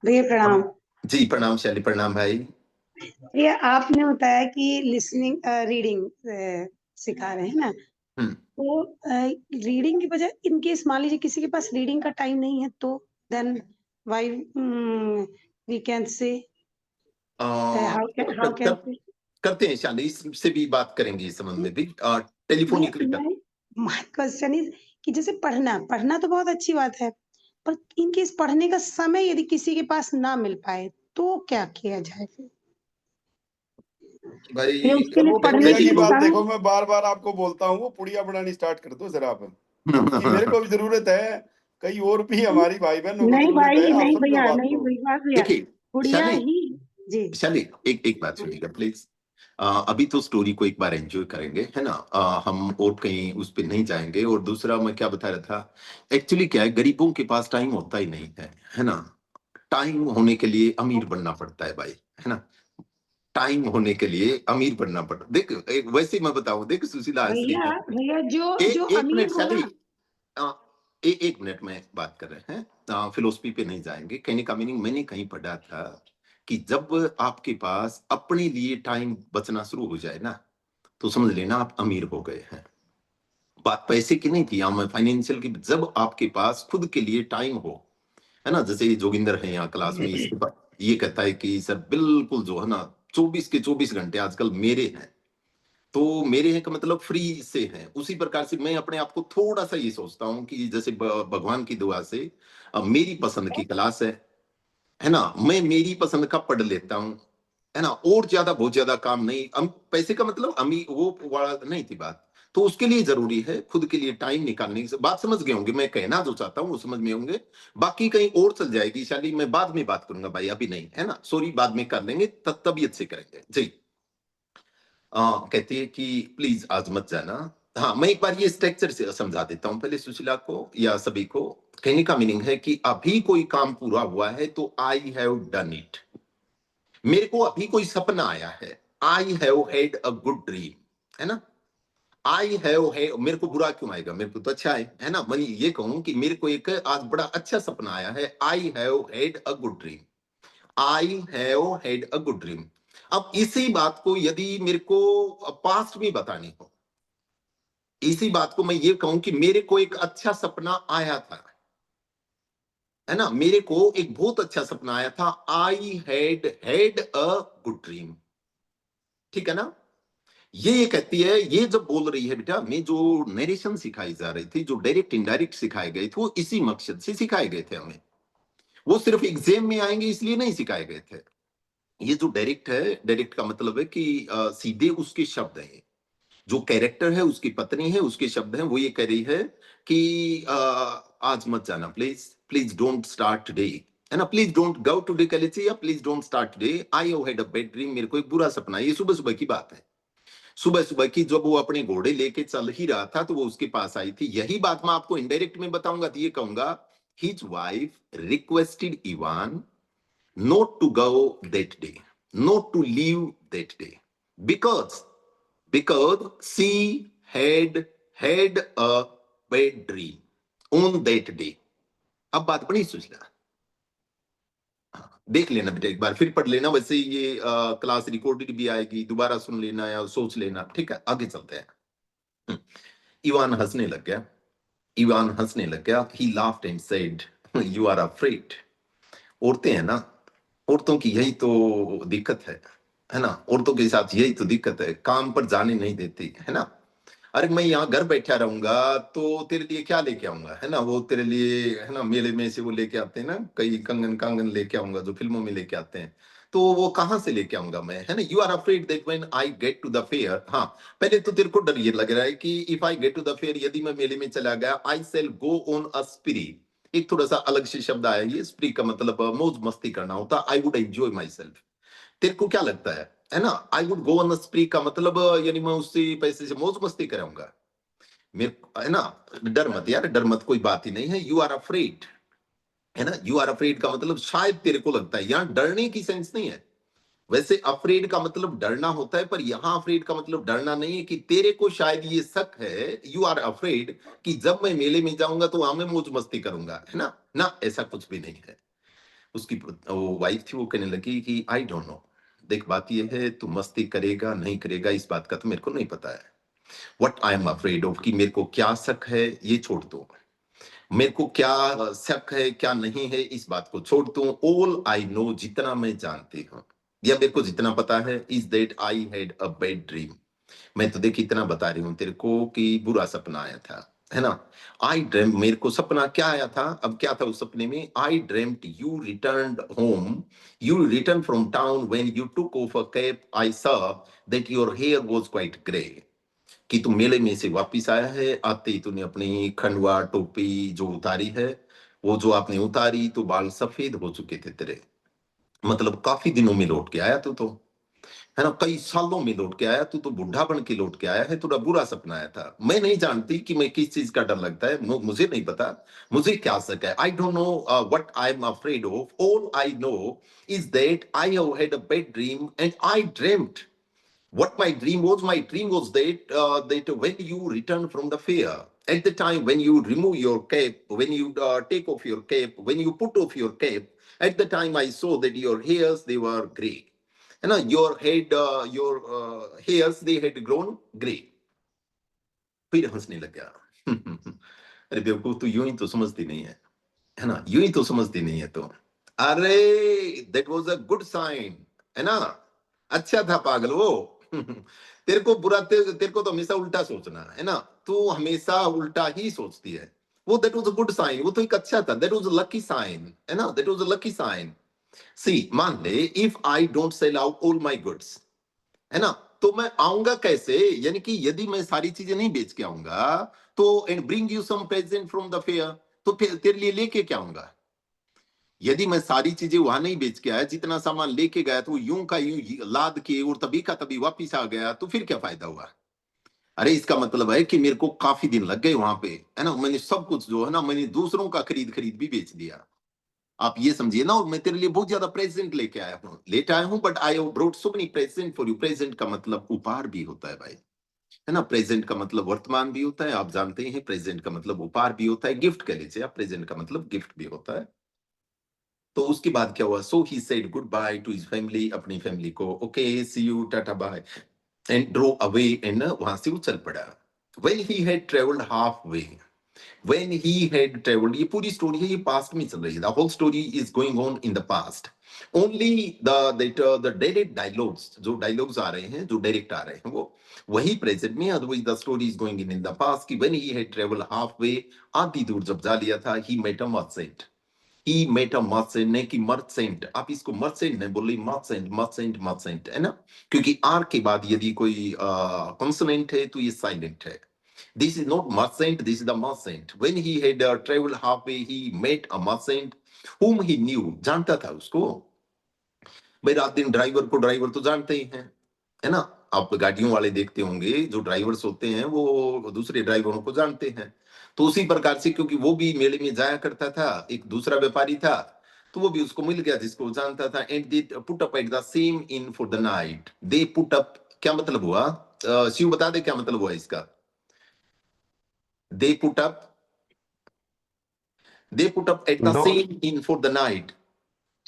भैया प्रणाम। जी प्रणाम शैली, प्रणाम भाई। भैया आपने बताया कि लिसनिंग रीडिंग सिखा रहे हैं ना, हम्म तो रीडिंग की बजाय इन केस मान लीजिए किसी के पास रीडिंग का टाइम नहीं है तो then why we can say how can say. करते हैं शाली, इससे भी बात करेंगे इस संबंध में भी, टेलीफोनिकली माय क्वेश्चन इज कि जैसे पढ़ना तो बहुत अच्छी बात है, पर इन केस पढ़ने का समय यदि किसी के पास ना मिल पाए तो क्या किया जाए फिर? भाई। फिर उसके लिए वो पढ़ने पुड़िया के की लिए बात समय देखो, मैं बार बार आपको बोलता हूँ वो पुड़िया बनानी स्टार्ट कर दो जरा आप, क्योंकि मेरे को भी जरूरत है, कई और भी हमारी भाई बहनों को नहीं जरूरत है, भाई, आप नहीं समझो भैया, बात नहीं को। विश्वास भैया, देखिए गुड़िया शाली, ही जी। शाली एक बात सुनिएगा प्लीज। अभी तो स्टोरी को एक बार एंजॉय करेंगे, है ना। हम और कहीं उस पर नहीं जाएंगे। और दूसरा मैं क्या बता रहा था, एक्चुअली क्या है, गरीबों के पास टाइम होता ही नहीं है ना। टाइम होने के लिए अमीर बनना पड़ता है भाई, है ना। टाइम होने के लिए अमीर बनना पड़ता, देख वैसे ही मैं बताऊं, देख सुशीला हंस रही भैया है। भैया जो जो एक अमीर मिनट होगा, शाली, एक मिनट में बात कर रहे हैं, फिलोसफी पे नहीं जाएंगे। कहने का मीनिंग, मैंने कहीं पढ़ा था कि जब आपके पास अपने लिए टाइम बचना शुरू हो जाए ना, तो समझ लेना आप अमीर हो गए हैं। बात पैसे की नहीं थी, हम फाइनेंशियल की। जब आपके पास खुद के लिए टाइम हो, है ना, जैसे जोगिंदर है यहाँ क्लास में, इसके बाद ये कहता है कि सर बिल्कुल जो है ना 24 के 24 घंटे आजकल मेरे हैं। तो मेरे हैं का मतलब फ्री से हैं। उसी प्रकार से मैं अपने आप को थोड़ा सा ये सोचता हूँ कि जैसे भगवान की दुआ से मेरी पसंद की क्लास है ना, मैं मेरी पसंद का पढ़ लेता हूँ, है ना। और ज्यादा बहुत ज्यादा काम नहीं, पैसे का मतलब अमी वो वाला नहीं थी बात। तो उसके लिए जरूरी है खुद के लिए टाइम निकालने की। बात समझ गए होंगे, मैं कहना जो चाहता हूँ वो समझ में होंगे। बाकी कहीं और चल जाएगी शाली, मैं बाद में बात करूंगा भाई, अभी नहीं, है ना। सॉरी, बाद में कर लेंगे, तबीयत से करेंगे जी। कहती है कि प्लीज आज मत जाना। हाँ, मैं एक बार ये स्ट्रक्चर से समझा देता हूँ पहले सुशीला को या सभी को। कहने का मीनिंग है कि अभी कोई काम पूरा हुआ है तो आई हैव डन इट। मेरे को अभी कोई सपना आया है, I have had a good dream, है ना। आई हैव है, मेरे को बुरा क्यों आएगा, मेरे को तो अच्छा है ना। मैं ये कहूं कि मेरे को एक आज बड़ा अच्छा सपना आया है, I have had a good dream, I have had a good dream. अब इसी बात को यदि मेरे को पास्ट में बतानी हो, इसी बात को मैं ये कहूं कि मेरे को एक अच्छा सपना आया था, है ना, मेरे को एक बहुत अच्छा सपना आया था, I had a good dream. ठीक है ना। ये कहती है, ये जब बोल रही है बेटा, मैं जो नरेशन सिखाई जा रही थी, जो डायरेक्ट इनडायरेक्ट सिखाए गए थे, वो इसी मकसद से सिखाए गए थे हमें। वो सिर्फ एग्जाम में आएंगे इसलिए नहीं सिखाए गए थे। ये जो डायरेक्ट है, डायरेक्ट का मतलब है कि सीधे उसके शब्द हैं। जो कैरेक्टर है, उसकी पत्नी है, उसके शब्द हैं। वो ये कह रही है कि आज मत जाना please, please don't start today, है ना। प्लीज डोंट गो टुडे कह लेती है, या please don't start today, I have had a bad dream. मेरे को एक बुरा सपना है। ये सुबह सुबह की बात है। सुबह सुबह की जब वो अपने घोड़े लेके चल ही रहा था तो वो उसके पास आई थी। यही बात मैं आपको इनडायरेक्ट में बताऊंगा तो ये कहूंगा, his wife requested Ivan not to go that day, not to leave that day, because she had a bad dream on that day. अब बात बड़ी सुशीला, देख लेना बेटा, एक बार फिर पढ़ लेना, वैसे ये क्लास रिकॉर्डेड भी आएगी, दोबारा सुन लेना या सोच लेना, ठीक है। आगे चलते हैं। इवान हंसने लग गया, इवान हंसने लग गया। He laughed and said, you are afraid. औरतें हैं ना, औरतों की यही तो दिक्कत है ना, औरतों के साथ यही तो दिक्कत है, काम पर जाने नहीं देती, है ना। अरे मैं यहाँ घर बैठा रहूंगा तो तेरे लिए क्या लेके आऊंगा, है ना। वो तेरे लिए, है ना, मेले में से वो लेके आते हैं ना, कई कंगन कंगन लेके आऊंगा जो फिल्मों में लेके आते हैं, तो वो कहाँ से लेके आऊंगा मैं, है ना। You are afraid that when I get to the fair. हाँ, पहले तो तेरे को डर ये लग रहा है कि if I get to the fair, यदि मैं मेले में चला गया, I shall go on a स्प्री। एक थोड़ा सा अलग से शब्द आया, ये स्प्री का मतलब मौज मस्ती करना होता। I would enjoy my self. तेरे को क्या लगता है ना, I would go on a स्प्री का मतलब यानी मैं उससे पैसे से मौज मस्ती कराऊंगा मेरे, है ना। डर मत यार, डर मत, कोई बात ही नहीं है। यू आर अफ्रेड, है ना। यू आर अफ्रेड का मतलब शायद तेरे को लगता है, यहाँ डरने की सेंस नहीं है। वैसे अफ्रेड का मतलब डरना होता है, पर यहाँ अफ्रेड का मतलब डरना नहीं है, कि तेरे को शायद ये शक है, यू आर अफ्रेड, कि जब मैं मेले में जाऊंगा तो वहां मैं मौज मस्ती करूंगा, है ना। ना, ऐसा कुछ भी नहीं है। उसकी वो वाइफ थी, वो कहने लगी कि आई डोंट नो, देख बात ये है, तू मस्ती करेगा नहीं करेगा इस बात का तो मेरे को नहीं पता है। What I am afraid of, कि मेरे को क्या शक है ये छोड़ दो, मेरे को क्या शक है क्या नहीं है इस बात को छोड़ दो। ऑल आई नो, जितना मैं जानती हूँ या मेरे को जितना पता है, is that I had a bad dream. मैं तो देख इतना बता रही हूँ तेरे को कि बुरा सपना आया था, है ना। आई ड्रीम, मेरे को सपना क्या आया था, अब क्या था उस सपने में। I dreamed you returned home, you return from town when you took off a cap, I saw that your hair was quite grey. कि तू मेले में से वापिस आया है, आते ही तूने अपनी खंडवा टोपी जो उतारी है, वो जो आपने उतारी तो बाल सफेद हो चुके थे तेरे। मतलब काफी दिनों में लौट के आया तू तो, है ना, कई सालों में लौट के आया तू तो, बुढ़ा बन के लौट के आया है। थोड़ा बुरा सपना आया था। मैं नहीं जानती कि मैं किस चीज का डर लगता है, मुझे नहीं पता मुझे क्या शक है। I don't know what I am afraid of, all I know is that I have had a bad dream and I dreamed what my dream was that when you return from the fair, at the time when you remove your cap, when you take off your cap, when you put off your cap, at the time I saw that your hairs they were gray, and your head your hairs they had grown gray. फिर हंसने लग गया। अरे बेवकूफ, तू यूं ही तो समझती नहीं है ना, यूं ही तो समझती नहीं है तो। अरे that was a good sign, है ना, अच्छा था पागल वो। तेरे को बुरा, तेरे को तो हमेशा उल्टा सोचना है ना, तू हमेशा उल्टा ही सोचती है। वो that was a good sign, वो तो एक अच्छा था, that was a lucky sign, है ना, that was a lucky sign. See, मान ले if I don't sell out all my goods, है ना, तो मैं आऊंगा कैसे, यानी कि यदि मैं सारी चीजें नहीं बेच के आऊंगा तो, and bring you some present from the fair, तो फिर तेरे लिए लेके क्या आऊंगा। यदि मैं सारी चीजें वहां नहीं बेच के आया, जितना सामान लेके गया तो यूं का यूं लाद के और तभी का तभी वापिस आ गया, तो फिर क्या फायदा हुआ। अरे इसका मतलब है कि मेरे को काफी दिन लग गए वहां पे, है ना, मैंने सब कुछ जो है ना, मैंने दूसरों का खरीद खरीद भी बेच दिया, आप ये समझिए ना। और मैं तेरे लिए बहुत ज्यादा प्रेजेंट लेके आया हूँ, लेट आया हूँ, but I have brought so many present for you. Present का मतलब उपहार भी होता है भाई, है ना। प्रेजेंट का मतलब वर्तमान भी होता है, आप जानते हैं। प्रेजेंट का मतलब उपहार भी होता है, गिफ्ट कह लीजिए आप, प्रेजेंट का मतलब गिफ्ट भी होता है। तो उसके बाद क्या हुआ, so he said goodbye to his family, अपनी फैमिली को, okay see you tata bye, and drove away, and वहां से वो चल पड़ा। When he had travelled half way, when he had traveled, ये पूरी स्टोरी है, ये पास्ट में चल रही है, the whole story is going on in the past, only the direct dialogues, जो dialogues आ रहे हैं, जो डायरेक्ट आ रहे हैं, वो वही प्रेजेंट में, otherwise the story is going in the past, कि when he had traveled halfway, आधी दूर जब जा लिया था, he met a merchant, he met a merchant, नहीं कि मर्चेंट, आप इसको मर्चेंट नहीं बोलिए, मर्चेंट मर्चेंट मर्चेंट, है ना, क्योंकि आर के बाद यदि कोई कॉन्सोनेंट है तो ये साइलेंट है। This is not merchant, this is the merchant. When he had traveled halfway, he met a merchant whom he knew. जानता था उसको। भाई रात दिन ड्राइवर को, ड्राइवर तो जानते ही हैं, है ना। आप गाड़ियों वाले देखते होंगे, जो ड्राइवर्स होते हैं वो दूसरे ड्राइवरों को जानते हैं। तो उसी प्रकार से, क्योंकि वो भी मेले में जाया करता था, एक दूसरा व्यापारी था, तो वो भी उसको मिल गया जिसको वो जानता था। And they put up at the same in for the night. They put up क्या मतलब हुआ, शिव बता दे क्या मतलब हुआ इसका। They put up at the दो same inn for the night.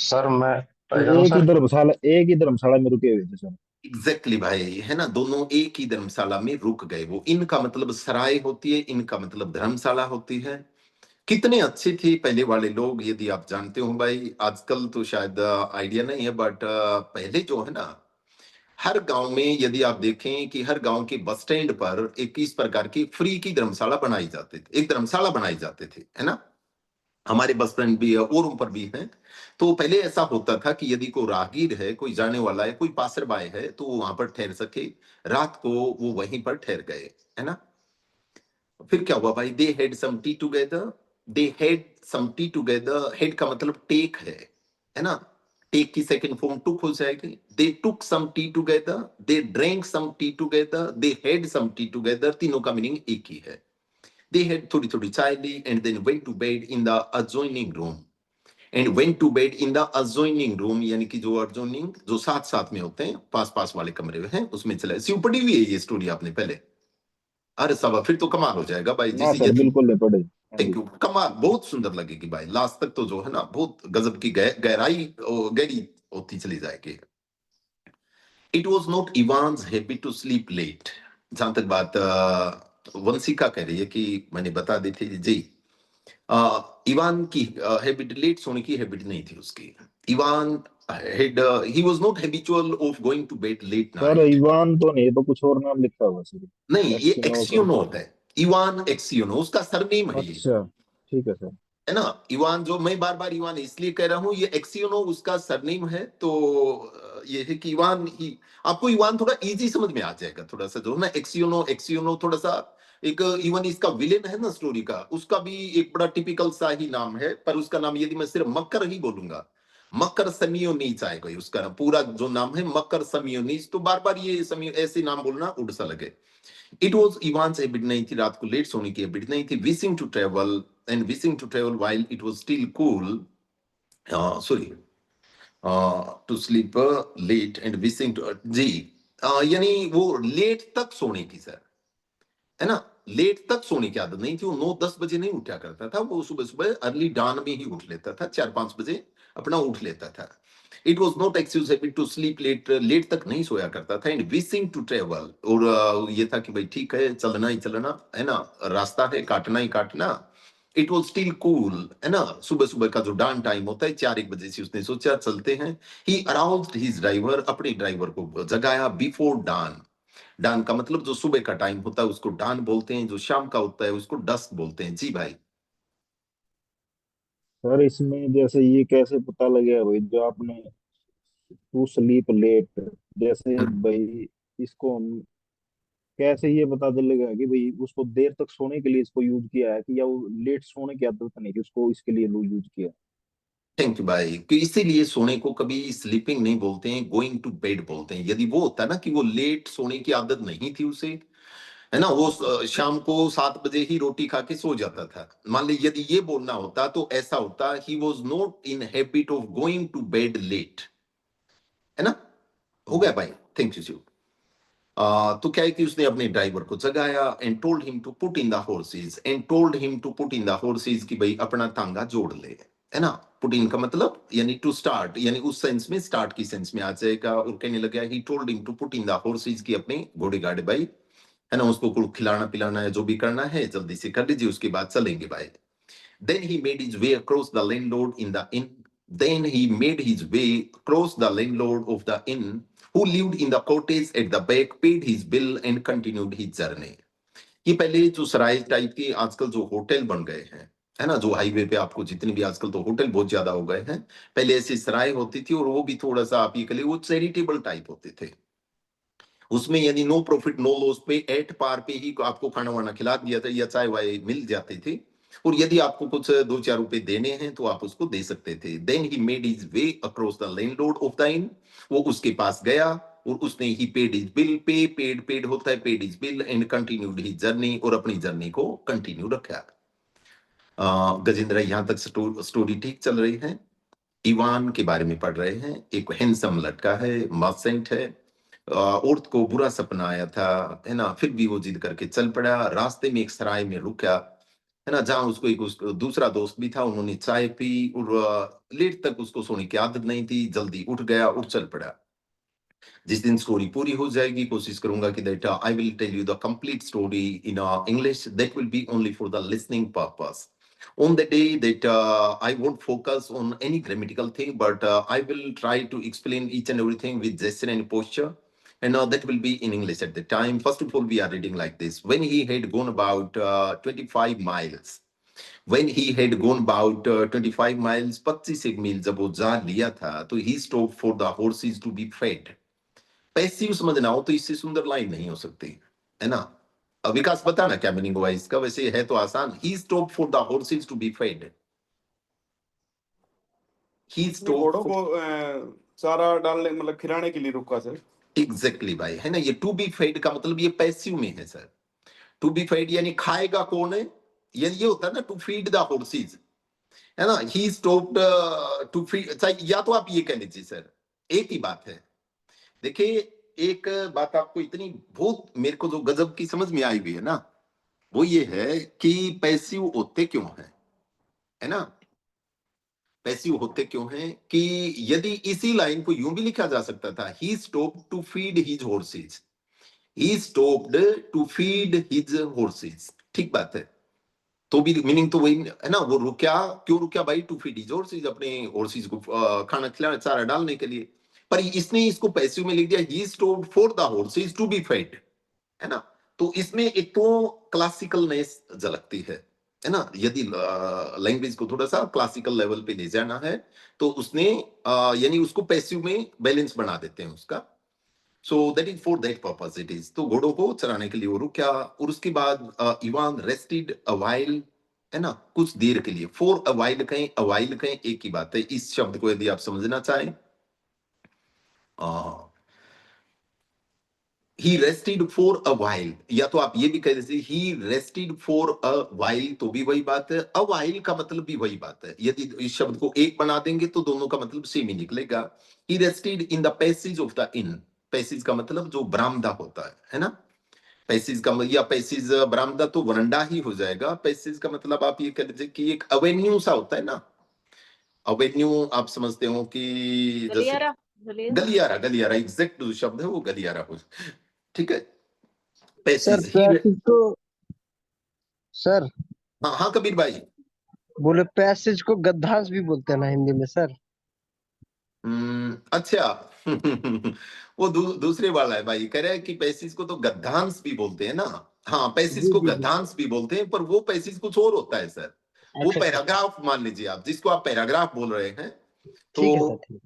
Sir मैं रह जाऊं सर। एक ही धर्मशाला में रुके हुए थे सर। एग्जैक्टली भाई, है ना, दोनों एक ही धर्मशाला में रुक गए। वो इनका मतलब सराय होती है, इनका मतलब धर्मशाला होती है। कितने अच्छे थे पहले वाले लोग, यदि आप जानते हो भाई। आजकल तो शायद आइडिया नहीं है, बट पहले जो है ना, हर गांव में यदि आप देखें कि हर गांव के बस स्टैंड पर एक इस प्रकार की फ्री की धर्मशाला बनाई जाती थी, एक धर्मशाला बनाई जाते थे, है ना। हमारे बस स्टैंड भी है और ऊपर भी है। तो पहले ऐसा होता था कि यदि कोई राहगीर है, कोई जाने वाला है, कोई पासर बाय है, तो वो वहां पर ठहर सके, रात को वो वहीं पर ठहर गए, है ना। फिर क्या हुआ भाई, they had some tea together, they had some tea together. Had का मतलब टेक है ना। टेक की सेकंड फॉर्म टुक हो जाएगी। They took some tea together, they drank some tea together, they had some tea together, तीनों का meaning एक ही है। दे हैड थोड़ी थोड़ी चाय ली and then went to bed in the adjoining room, and went to bed in the adjoining room, यानी कि जो adjoining जो साथ साथ में होते हैं, पास पास वाले कमरे में हैं, उसमें चला। सिंपड़ी हुई है ये स्टोरी आपने पहले। अरे सब फिर तो कमाल हो जाएगा भाई, ना जिसे सर, यदि बिल्कुल नहीं पढ़े। हाँ थैंक जी। यू, कमाल, बहुत सुंदर लगेगी भाई। लास्ट तक तो जो है ना, बहुत गजब की गहराई गहरी होती चली जाएगी। It was not Ivan's habit to sleep late. जहां तक बात वंशिका कह रही है कि मैंने बता दी थी जी, इवान की हैबिट, लेट सोने की हैबिट नहीं थी उसकी। Ivan had he was not habitual of going to bed late sir night। Ivan तो नहीं, तो कुछ और नाम लिखा हुआ सर। नहीं, ये एक्सिनो का। एक्सियोनो है। इवान एक्सियोनो उसका सरनेम है ये, अच्छा, ठीक है सर। है ना। इवान, जो मैं बार बार इवान इसलिए कह रहा हूं, ये एक्सियोनो उसका सरनेम है। तो ये है कि इवान ही, आपको इवान थोड़ा इजी समझ में आ जाएगा, थोड़ा सा जो है ना, एक्सियोनो एक्सियोनो थोड़ा सा एक। इवन इसका विलेन है ना स्टोरी का, उसका भी एक बड़ा टिपिकल सा ही नाम है, पर उसका नाम यदि मैं सिर्फ मक्कर ही बोलूंगा, मक्कर समियोनीज आएगा उसका नाम, पूरा जो नाम है मक्कर समियोनीज। तो बार बार ये ऐसे नाम बोलना उड़ सा लगे। इट वॉज इवान से हैबिट नहीं थी रात को लेट सोने की, हैबिट नहीं थी। Wishing to travel and wishing to travel while it was still cool, sorry, to sleep late and wishing to जी, यानी वो लेट तक सोने की सर, है ना। लेट तक सोने की आदत नहीं थी। वो 9-10 बजे नहीं उठा करता था, वो सुबह सुबह अर्ली डॉन में ही उठ लेता था, 4-5 बजे अपना उठ लेता था। It was not excuse habit to sleep late, late तक नहीं सोया करता था। एंड विशिंग टू ट्रेवल, और ये था कि भाई ठीक है, चलना ही चलना, है ना, रास्ता है, काटना ही काटना। इट वॉज स्टिल कूल, है ना। सुबह सुबह का जो डान टाइम होता है, 4-1 बजे से उसने सोचा चलते हैं। ही अराउज्ड हिज ड्राइवर, अपने ड्राइवर को जगाया बिफोर डान। डान का मतलब जो सुबह का टाइम होता है उसको डान बोलते हैं, जो शाम का होता है उसको डस्क बोलते हैं। जी भाई। सर इसमें जैसे ये कैसे पता लगेगा भाई, जो आपने टू स्लीप लेट, जैसे भाई इसको हम कैसे ये पता चलेगा कि भाई उसको देर तक सोने के लिए इसको यूज किया है, कि या वो लेट सोने की आदत नहीं थी उसको इसके लिए यूज किया। थैंक यू भाई, कि इसीलिए सोने को कभी स्लीपिंग नहीं बोलते हैं, गोइंग टू बेड बोलते हैं। यदि वो होता ना कि वो लेट सोने की आदत नहीं थी उसे, है ना, वो शाम को 7 बजे ही रोटी खा के सो जाता था, मान ली, यदि ये बोलना होता तो ऐसा होता, he was not in habit of going to bed late, है ना। हो गया भाई, थैंक यू। तो क्या है कि उसने अपने ड्राइवर को जगाया and told him to put in the horses, and told him to put in the horses, कि भाई अपना तांगा जोड़ ले, है ना। पुट इन का मतलब यानी टू स्टार्ट, यानी उस सेंस में, स्टार्ट की सेंस में आ जाएगा। और कहने लगा, he told him to put in the horses, कि अपने घोड़े गाड़े भाई, है ना, उसको कुछ खिलाना पिलाना है, जो भी करना है जल्दी से कर लीजिए, उसके बाद चलेंगे भाई। Then he made his way across the landlord in the inn. Then he made his way across the landlord of the inn, who lived in the cottage at the back, paid his bill and continued his journey. ये पहले जो सराय type के आजकल जो hotel बन गए हैं, है ना, जो हाईवे पे आपको जितने भी आजकल तो होटल बहुत ज्यादा हो गए हैं, पहले ऐसी सराय होती थी, और वो भी थोड़ा सा आप ये कह वो चैरिटेबल टाइप होते थे। उसमें यानी नो प्रॉफिट नो लॉस पे, एट पार पे ही आपको खाना वाना खिला दिया था, या चाय वाय मिल जाते थे। और यदि आपको कुछ 2-4 रुपए देने हैं तो आप उसको दे सकते थे। Then he made his way across the landlord of the inn, वो उसके पास गया और उसने he paid his bill, paid paid होता है, paid his bill and continued his journey, और अपनी जर्नी को कंटिन्यू रखा। गजेंद्र, यहां तक स्टोरी ठीक चल रही है। इवान के बारे में पढ़ रहे हैं। एक हैंडसम लड़का है, मर्चेंट है, औरत को बुरा सपना आया था, है ना, फिर भी वो जिद करके चल पड़ा। रास्ते में एक सराय में रुका, है ना, जहां उसको एक दूसरा दोस्त भी था, उन्होंने चाय पी और लेट तक उसको सोने की आदत नहीं थी, जल्दी उठ गया और चल पड़ा। जिस दिन स्टोरी पूरी हो जाएगी, कोशिश करूंगा कि that I will tell you the complete story in English, that will be only for the listening purpose. On the day that I won't focus on any grammatical thing, but I will try to explain each and everything with gesture and posture. And that will be in English at the time. First of all, we are reading like this. When he had gone about 25 miles, when he had gone about 25 miles, 25 मील जब वो जा लिया था, तो he stopped for the horses to be fed. Passive समझना हो तो इससे सुंदर लाइन नहीं हो सकती, है ना. विकास बताना क्या मीनिंग हुआ इसका, वैसे है तो आसान. He stop for the horses to be fed. He अपने स्टॉप घोड़ों को चारा डालने मतलब खिलाने के लिए रुका सर। एग्जैक्टली भाई, है ना. ये टू बी फेड का मतलब ये पैसिव में है सर. टू बी फेड यानी खाएगा कौन है, ये होता है ना टू फीड द हॉर्सेस, है ना. ही स्टॉप्ड टू फीड, या तो आप ये कह लीजिए सर, एक ही बात है. देखिए, एक बात आपको इतनी बहुत मेरे को जो गजब की समझ में आई हुई है ना, वो ये है कि पैसिव होते क्यों है ना. पैसिव होते क्यों हैं कि यदि इसी लाइन को यूं भी लिखा जा सकता था, he stopped to feed his horses. He stopped to feed his horses, ठीक बात है. तो भी मीनिंग तो वही है ना. वो रुका, क्यों रुका भाई? टू फीड हिज हॉर्सेस, अपने हॉर्सेस को खाना खिलाना, चारा डालने के लिए. पर इसने इसको पैसिव में लिख दिया, he stopped for the horses to be fed, है ना. तो इसमें एक तो क्लासिकलनेस झलकती है ना. यदि लैंग्वेज को थोड़ा सा क्लासिकल लेवल पे ले जाना है तो उसने यानी उसको पैसिव में बैलेंस बना देते हैं उसका. So that is for that purpose it is. तो घोड़ों को चराने के लिए वो रुका और उसके बाद इवान रेस्टेड अ व्हाइल, है ना, कुछ देर के लिए. फॉर अ व्हाइल कहें, अ व्हाइल कहें, एक ही बात है. इस शब्द को यदि आप समझना चाहें, ही रेस्टेड फॉर अ व्हाइल, या तो आप ये भी कह दीजिए ही रेस्टेड फॉर अ व्हाइल, तो भी वही बात है. अ व्हाइल का मतलब भी वही बात है. यदि इस शब्द को एक बना देंगे तो दोनों का मतलब सेम ही निकलेगा. He rested in the passage of the inn. Passage का मतलब जो बरामदा होता है ना. पैसेज का या पैसेज बरामदा तो वरंडा ही हो जाएगा. पैसेज का मतलब आप ये कह लीजिए कि एक अवेन्यू सा होता है ना. अवेन्यू आप समझते हो कि जैसे गलियारा, गलियारा. गलियारा एग्जैक्ट जो शब्द है वो गलियारा हो, ठीक है. सर पैसेज ही. पैसेज को सर हाँ हाँ कबीर भाई. बोले पैसेज को गद्दांश भी बोलते हैं ना हिंदी में सर. अच्छा. वो दूसरे वाला है भाई, कह रहा है कि पैसेज को तो गद्दांश भी बोलते हैं ना. हाँ, पैसेज जी को जी जी. गद्दांश भी बोलते हैं, पर वो पैसेज कुछ और होता है सर. वो अच्छा अच्छा, पैराग्राफ मान लीजिए आप, जिसको आप पैराग्राफ बोल रहे हैं, ठीक है तो सर, ठीक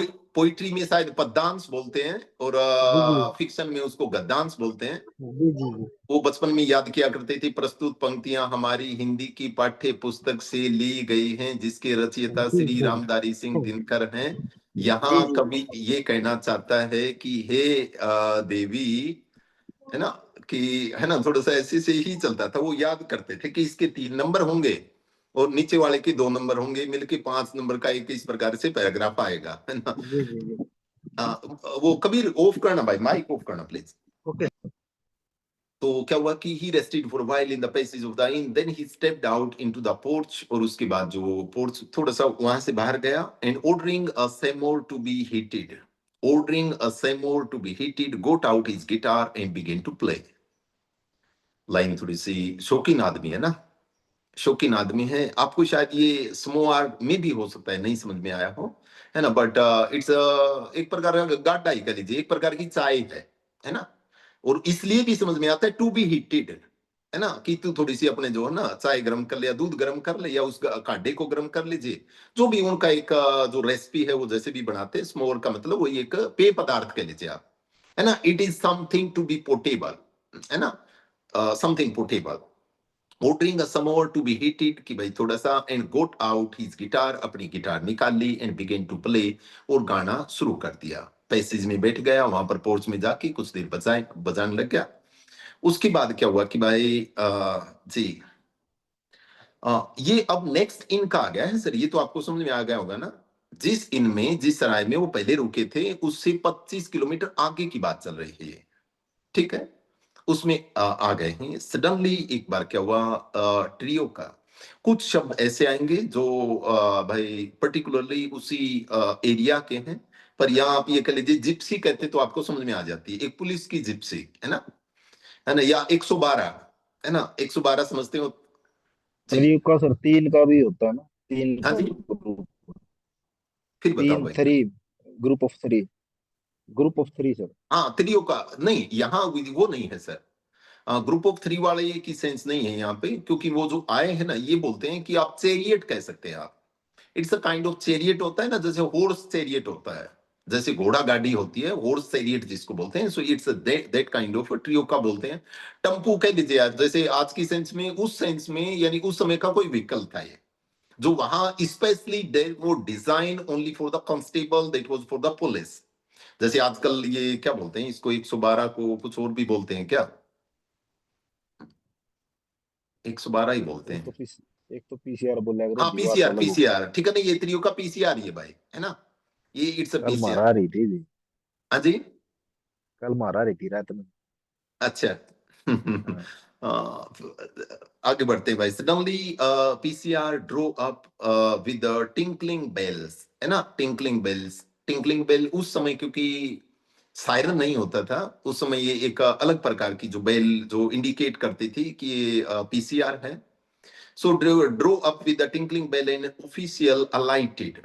है. पोइट्री में शायद पद्यांश बोलते हैं और जी जी फिक्शन में उसको गद्दांश बोलते हैं. जी जी जी. वो बचपन में याद किया करते थे. प्रस्तुत पंक्तियां हमारी हिंदी की पाठ्य पुस्तक से ली गई हैं, जिसके रचयिता जी श्री जी रामधारी सिंह दिनकर हैं. जी यहाँ जी. कवि ये कहना चाहता है कि हे देवी, है ना, कि है ना, थोड़ा सा ऐसे से ही चलता था. वो याद करते थे कि इसके 3 नंबर होंगे और नीचे वाले के 2 नंबर होंगे, मिलके 5 नंबर का एक इस प्रकार से पैराग्राफ आएगा, है ना. जी जी जी. वो कबीर ऑफ करना भाई, माइक ऑफ करना प्लीज. ओके. तो क्या हुआ कि he rested for while in the passage of the inn, then he stepped out into the porch. और उसके बाद जो पोर्च थोड़ा सा वहां से बाहर गया. And ordering a samovar to be heated, ordering a samovar to be heated, got out his guitar and began to play. Line थोड़ी सी शौकीन आदमी है ना, शौकीन आदमी है. आपको शायद ये स्मोआर में भी हो सकता है नहीं समझ में आया हो, है ना. बट इट्स एक प्रकार का गाड्डा ही कह लीजिए, एक प्रकार की चाय है ना. और इसलिए भी समझ में आता है टू बी हीटेड, है ना, कि तू थोड़ी सी अपने जो है ना चाय गर्म कर ले या दूध गर्म कर ले या उस काढ़े को गर्म कर लीजिए. जो भी उनका एक जो रेसिपी है वो जैसे भी बनाते हैं. स्मोर का मतलब वही एक पेय पदार्थ कह लीजिए आप, है ना. It is something to be portable, है ना, something portable. ordering a samovar to be heated कि भाई थोड़ा सा. and got out his guitar, अपनी गिटार निकाल ली. and began to play, और गाना शुरू कर दिया. पैसेज में बैठ गया, वहां पर पोर्च में जाके कुछ देर बजाने लग गया. उसके बाद क्या हुआ कि भाई जी ये अब नेक्स्ट इन का आ गया है सर. ये तो आपको समझ में आ गया होगा ना. जिस इन में, जिस सराय में वो पहले रुके थे, उससे 25 किलोमीटर आगे की बात चल रही है ये, ठीक है. उसमें आ गए हैं। सडनली एक बार क्या हुआ, ट्रियो का कुछ शब्द ऐसे आएंगे जो भाई पर्टिकुलरली उसी एरिया के हैं, पर यहाँ आप ये कह लीजिए जिप्सी कहते तो आपको समझ में आ जाती है, एक पुलिस की जिप्सी है ना, या 112 है ना, 112 समझते हो जी। थ्री का सर तीन का भी होता है ना, तीन हाँ का जी, ग्रुप, फिर बताओ तीन भाई। Three, group of three, group of three sir. हाँ, त्रियो का नहीं, यहाँ वो नहीं है सर। ग्रुप ऑफ थ्री वाले की सेंस नहीं है यहाँ पे, क्योंकि वो जो आए हैं ना, ये बोलते हैं कि आप चेरियट कह सकते हैं आप। It's a kind of chariot होता है ना, जैसे हॉर्स चेरियट होता है, जैसे घोड़ा गाड़ी होती है, हॉर्स चेरियट जिसको बोलते हैं। So it's that kind of trio का बोलते हैं। टम्पू कह लीजिए यार, जैसे आज की सेंस में, उस सेंस में यानी उस समय का कोई व्हीकल था ये, जो वहां स्पेशली वो design only for the constable, that was for the police. जैसे आजकल ये क्या बोलते हैं इसको, 112 को कुछ और भी बोलते हैं क्या, 112 ही बोलते एक तो हैं। एक तो पीसीआर बोला करो, हाँ, जी बात पीसीआर, अलग होगी। पीसीआर ठीक है ना, ये त्रियो का पीसीआर ही है भाई, है ना, ये इट्स अ कल मारा पीसीआर। रही थी जी, हाँ जी, कल मारा रही थी रात में। अच्छा। हाँ। आगे बढ़ते हैं भाई। सडनली पीसीआर drove up with tinkling bells, है ना, टिंकलिंग बेल्स। टिंकलिंग बेल उस समय, क्योंकि सायरन नहीं होता था उस समय, ये एक अलग प्रकार की जो बेल जो इंडिकेट करती थी कि ये पीसीआर है। So drew up with the tinkling bell and official alighted.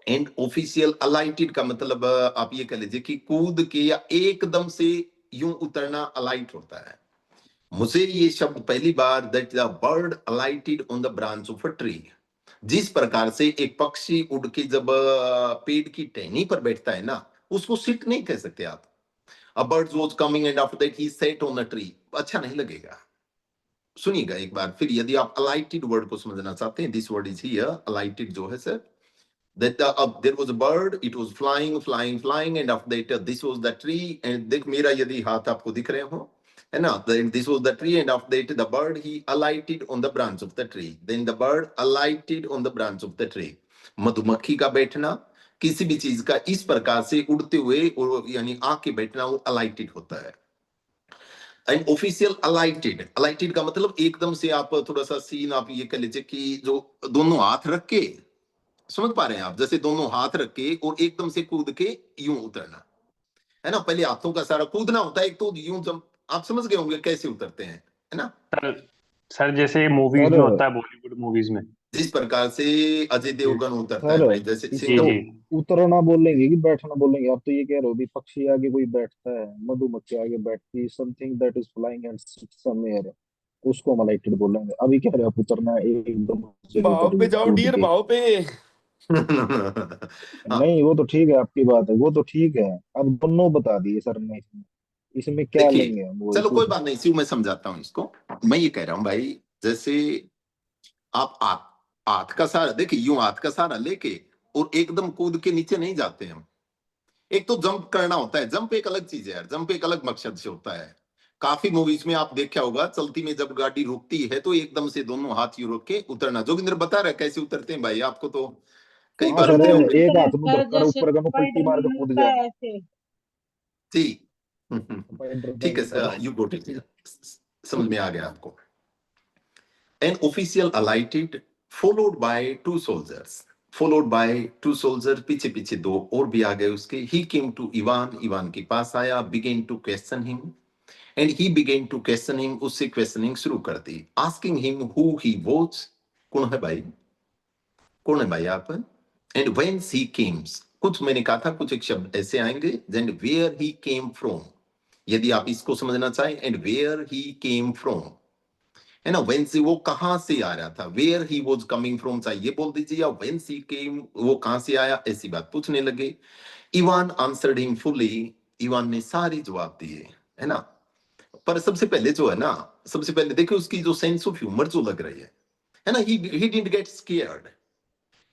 And official alighted का मतलब आप ये कह लीजिए कि कूद के या एकदम से यूं उतरना अलाइट होता है। मुझे ये शब्द पहली बार, that the bird alighted on the branch of a tree, जिस प्रकार से एक पक्षी उड़ के जब पेड़ की टहनी पर बैठता है ना, उसको सिट नहीं कह सकते आप। A bird was coming and after that he set on a tree, अच्छा नहीं लगेगा। सुनिएगा एक बार फिर, यदि आप अलाइटेड वर्ड को समझना चाहते हैं, दिस वर्ड इज हियर, अलाइटेड जो है sir, that there was a bird, it was flying flying flying, and after that this was the tree, and देख मेरा यदि हाथ आपको दिख रहे हो, है ना, then this was the tree, and after that the bird he alighted on the branch of the tree, then the bird alighted on the branch of the tree। मधुमक्खी का बैठना, किसी भी चीज का इस प्रकार से उड़ते हुए और यानी आके बैठना, वो अलाइटेड होता है। एंड ऑफिशियल अलाइटेड, अलाइटेड का मतलब एकदम से, आप थोड़ा सा सीन आप ये कह लीजिए कि जो दोनों हाथ रख के, समझ पा रहे हैं आप, जैसे दोनों हाथ रख के और एकदम से कूद के यूं उतरना, है ना, पहले हाथों का सारा कूदना होता है, एक तो यूं जब आप समझ गए होंगे कैसे उतरते हैं, है ना, सर सर जैसे मूवीज सर में होता है, बॉलीवुड मूवीज में। जिस प्रकार से अजय जी देवगन उतरता है सर भाई, जैसे जी इसको सिंघम। जी। उतरना बोलेंगे कि बैठना बोलेंगे? आप तो ये कह रहे हो भी पक्षी आगे कोई बैठता है, मधुमक्खी आगे बैठती है, something that is flying and somewhere, उसको हम अलाइटेड बोलेंगे। अभी कह रहे हो आप उतरना है, एकदम से भाव उतर पे गया जाओ कूद डियर, के। भाव पे। हाँ, नहीं वो तो ठीक है, आपकी बात है, वो तो ठीक है। अब दोनों बता दिए सर ने, इसमें इसमें क्या देखिए, लेंगे हम, वो चलो कोई पूछ। बात नहीं, इसी मैं समझाता हूँ इसको। मैं ये कह रहा हूँ भाई, जैसे आप हाथ, हाथ का सहारा, देखिए यूं हाथ का सहारा लेके और एकदम कूद के नीचे नहीं जाते हम। एक तो जंप करना होता है, जंप एक अलग चीज है यार, जंप एक अलग मकसद से होता है। काफी मूवीज में आप देखा होगा, चलती में जब गाड़ी रुकती है तो एकदम से दोनों हाथ यूं रोक के उतरना। जोगिंद्र बता रहा है कैसे उतरते हैं भाई, आपको तो कई हाँ बार सर, उतरे एकदम होंगे। की एक तरह हाथ में सर, धरकर जैसे ऊपर का पलटी मार के स्पाइडरमैन कूद होता जाना। है ऐसे। जी। ठीक है Spiderman sir, you got it, समझ में आ गया आपको। An official alighted, followed by two soldiers. Followed by two soldiers, पीछे पीछे दो और भी आ गए उसके। He came to Ivan, Ivan के पास आया, began to question him, and he began to question him, उससे questioning शुरू कर दी, asking him who he was, कौन है भाई, कौन है भाई आप, and whence he came, कुछ मैंने कहा था कुछ एक शब्द ऐसे आएंगे, then where he came from, यदि आप इसको समझना चाहें, and where he came from, है ना, वेन से वो कहां से आ रहा था, where he was coming from चाहिए ये बोल दीजिए, या वेन सी केम वो कहां से आया, ऐसी बात पूछने लगे। Ivan answered him fully, Ivan ने सारे जवाब दिए, है ना। पर सबसे पहले जो है ना, सबसे पहले देखिए उसकी जो सेंस ऑफ ह्यूमर जो लग रही है ना, he didn't get scared,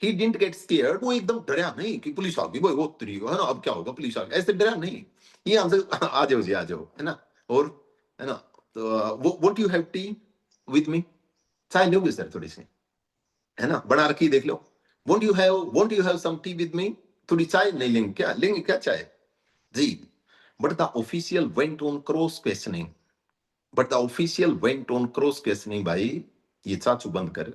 he didn't get scared, वो एकदम डरा नहीं कि पुलिस आ गई भाई, वो तरी है ना, अब क्या होगा, पुलिस आ गई, ऐसे डरा नहीं। ये आंसर, आ जाओ जी आ जाओ, है ना, और है ना, तो वो what you have T with मी, चाय लोगे सर थोड़ी सी, है ना, बना रखी देख लो, won't you have some tea with me, थोड़ी चाय नहीं लेंगे क्या चाय जी। But the official went on cross questioning, but the official went on cross questioning भाई, ये चाचू बंद कर,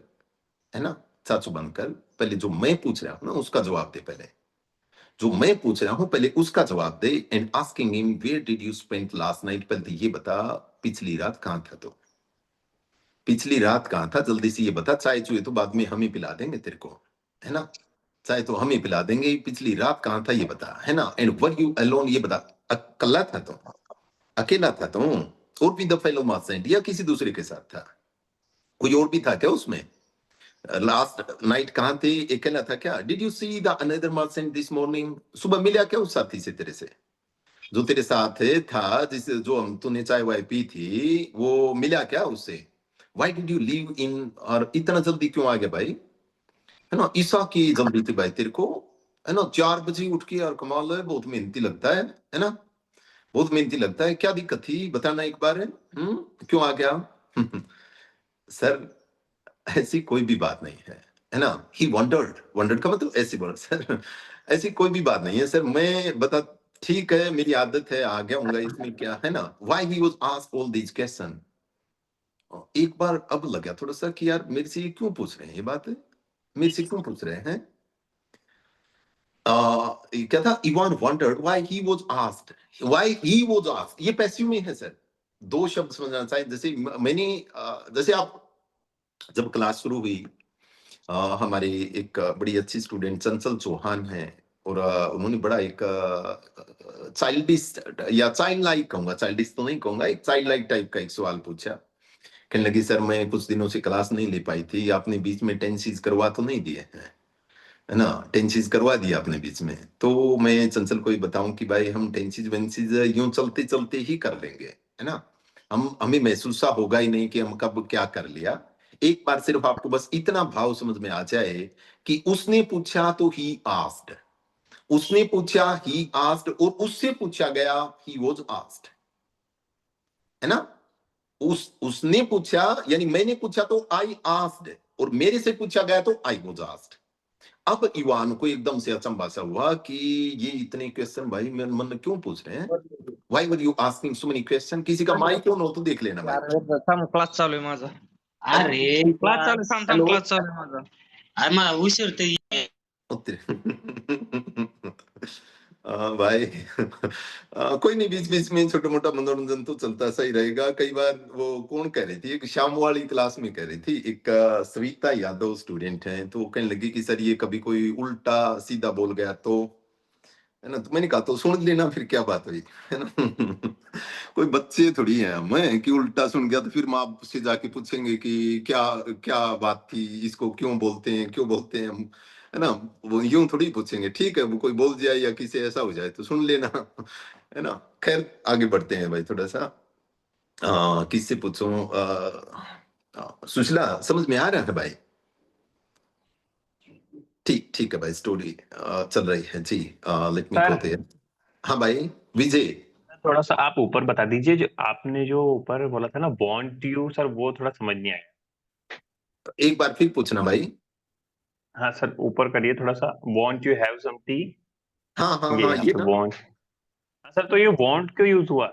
है ना, चाचू बंद कर, पहले जो मैं पूछ रहा हूं ना उसका जवाब दे, पहले जो मैं पूछ रहा हूं पहले उसका जवाब दे। And asking him where did you spend last night, पहले तो ये बता पिछली रात कहां था, तो पिछली रात कहां था, जल्दी से ये बता, चाय चुए तो बाद में हम ही पिला देंगे तेरे को, है ना, चाय तो हम ही पिला देंगे, पिछली रात कहां था ये बता, है ना। एंड वर यू अलोन, ये बता, अकेला था तो, अकेला था तो, और भी द फेलो मार्सेंट या किसी दूसरे के साथ था, कोई और भी था क्या उसमें, लास्ट नाइट कहां थे, अकेला था क्या, did you see the another merchant this morning, सुबह मिला क्या उस साथी से तेरे से, जो तेरे साथ था, जिसे जो हम तूने चाय वाय पी थी, वो मिला क्या उससे, वाई डिड यू लीव इन, और इतना जल्दी क्यों आ गया भाई, है ना, ईसा की जल्दी थी भाई तेरे को, है ना, 4 बजे उठ के, यार कमाल है, बहुत मेहनती लगता है ना, बहुत मेहनती लगता है, क्या दिक्कत थी बताना एक बार, क्यों आ गया सर ऐसी कोई भी बात नहीं है ना, ही वंडर्ड, वंडर्ड का मतलब ऐसी बोल सर ऐसी कोई भी बात नहीं है सर, मैं बता, ठीक है मेरी आदत है, आ गया हूँ इसमें क्या है ना, why he was asked all these question, एक बार अब लगा थोड़ा सा कि यार मेरे से ये क्यों पूछ रहे हैं, ये बात है मेरे से क्यों पूछ रहे हैं, क्या था, Ivan wondered why he was asked, why he was asked, ये पैसिव में है सर, 2 शब्द समझना चाहिए, जैसे मैंने जैसे आप जब क्लास शुरू हुई, हमारे एक बड़ी अच्छी स्टूडेंट चंचल चौहान है, और उन्होंने बड़ा एक चाइल्डिश या चाइल्ड लाइक कहूंगा, चाइल्डिश तो नहीं कहूंगा, एक चाइल्ड लाइक टाइप का एक सवाल पूछा, कहने लगी सर मैं कुछ दिनों से क्लास नहीं ले पाई थी, आपने बीच में टेंसेस करवा तो नहीं दिए हैं, है ना, टेंसेस करवा दिया आपने बीच में, तो मैं चंचल को ही बताऊं कि भाई हम टेंसेस वेंसेस यूं चलते चलते ही कर लेंगे, है ना, हम हमें महसूस सा होगा ही नहीं कि हम कब क्या कर लिया, एक बार सिर्फ आपको बस इतना भाव समझ में आ जाए कि उसने पूछा तो ही आस्क्ड, उसने पूछा ही आस्क्ड, और उससे पूछा गया ही वाज आस्क्ड, है ना, उसने पूछा यानी मैंने पूछा तो आई आस्क्ड, और मेरे से पूछा गया तो आई वाज आस्क्ड। अब इवान को एकदम से अचंभा सा हुआ कि ये इतने क्वेश्चन भाई मेरे मन में क्यों पूछ रहे हैं, why were you asking so many question, किसी का माइक ऑन हो तो देख लेना भाई, थांब क्लास चालू आहे माझा अरे क्लास चालू आहे, थांब हेलो क्लास चालू आहे माझा अरे मला उशीर ते भाई कोई नहीं, बीच बीच में छोटा मोटा मनोरंजन तो चलता सही रहेगा, कई बार वो कौन कह रही थी, एक शाम वाली क्लास में कह रही थी, एक सविता यादव स्टूडेंट है, तो वो कहने लगी कि सर ये कभी कोई उल्टा सीधा बोल गया तो, है ना, तो मैंने कहा तो सुन लेना फिर क्या बात हुई, है ना कोई बच्चे थोड़ी हैं हम, हैं कि उल्टा सुन गया तो फिर माँ से जाके पूछेंगे कि क्या क्या बात थी, इसको क्यों बोलते हैं, क्यों बोलते हैं हम, है ना, वो यूं थोड़ी पूछेंगे, ठीक है वो कोई बोल जाए या किसी ऐसा हो जाए तो सुन लेना, है ना, खैर आगे बढ़ते हैं भाई थोड़ा सा, किससे पूछूं, सुशीला समझ में आ रहा है भाई, ठीक ठीक है भाई, स्टोरी चल रही है जी, let me go sir there, हाँ भाई विजय, थोड़ा सा आप ऊपर बता दीजिए, जो आपने जो ऊपर बोला था ना वांट यू, सर वो थोड़ा समझ नहीं आया। एक बार फिर पूछना भाई, हाँ सर ऊपर करिए थोड़ा सा, want you have some tea, हाँ हाँ ये हाँ यहाँ ये पे ना, वांट, सर तो ये वांट क्यों यूज हुआ।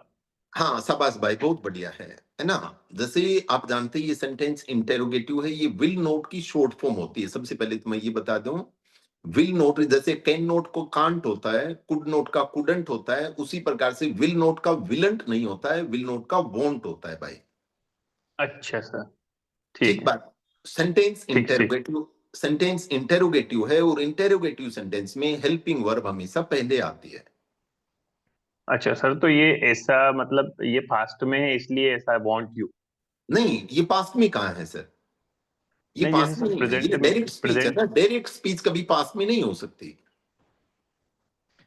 हाँ शाबाश भाई बहुत बढ़िया है ना, जैसे आप जानते हैं ये सेंटेंस इंटेरोगेटिव है, ये विल नोट की शॉर्ट फॉर्म होती है, सबसे पहले तो मैं ये बता दूं, विल नोट जैसे कैन नोट को कांट होता है, कुड नोट का कुडंट होता है, उसी प्रकार से विल नोट का विलंट नहीं होता है, विल नोट का वोंट होता है भाई, अच्छा सर ठीक ठीक है, बात, सेंटेंस ठीक ठीक। इंटेरोगेटिव, सेंटेंस इंटेरोगेटिव है, और इंटेरोगेटिव सेंटेंस में हेल्पिंग वर्ब हमेशा पहले आती है, अच्छा सर तो ये ऐसा मतलब ये फास्ट में है इसलिए ऐसा वांट यू। नहीं ये पास्ट में कहाँ है सर, ये नहीं जैसे पास्ट में सर नहीं है, प्रेजेंट ये में, डायरेक्ट स्पीच है प्रेजेंट ना, डायरेक्ट स्पीच कभी पास्ट में नहीं हो सकती,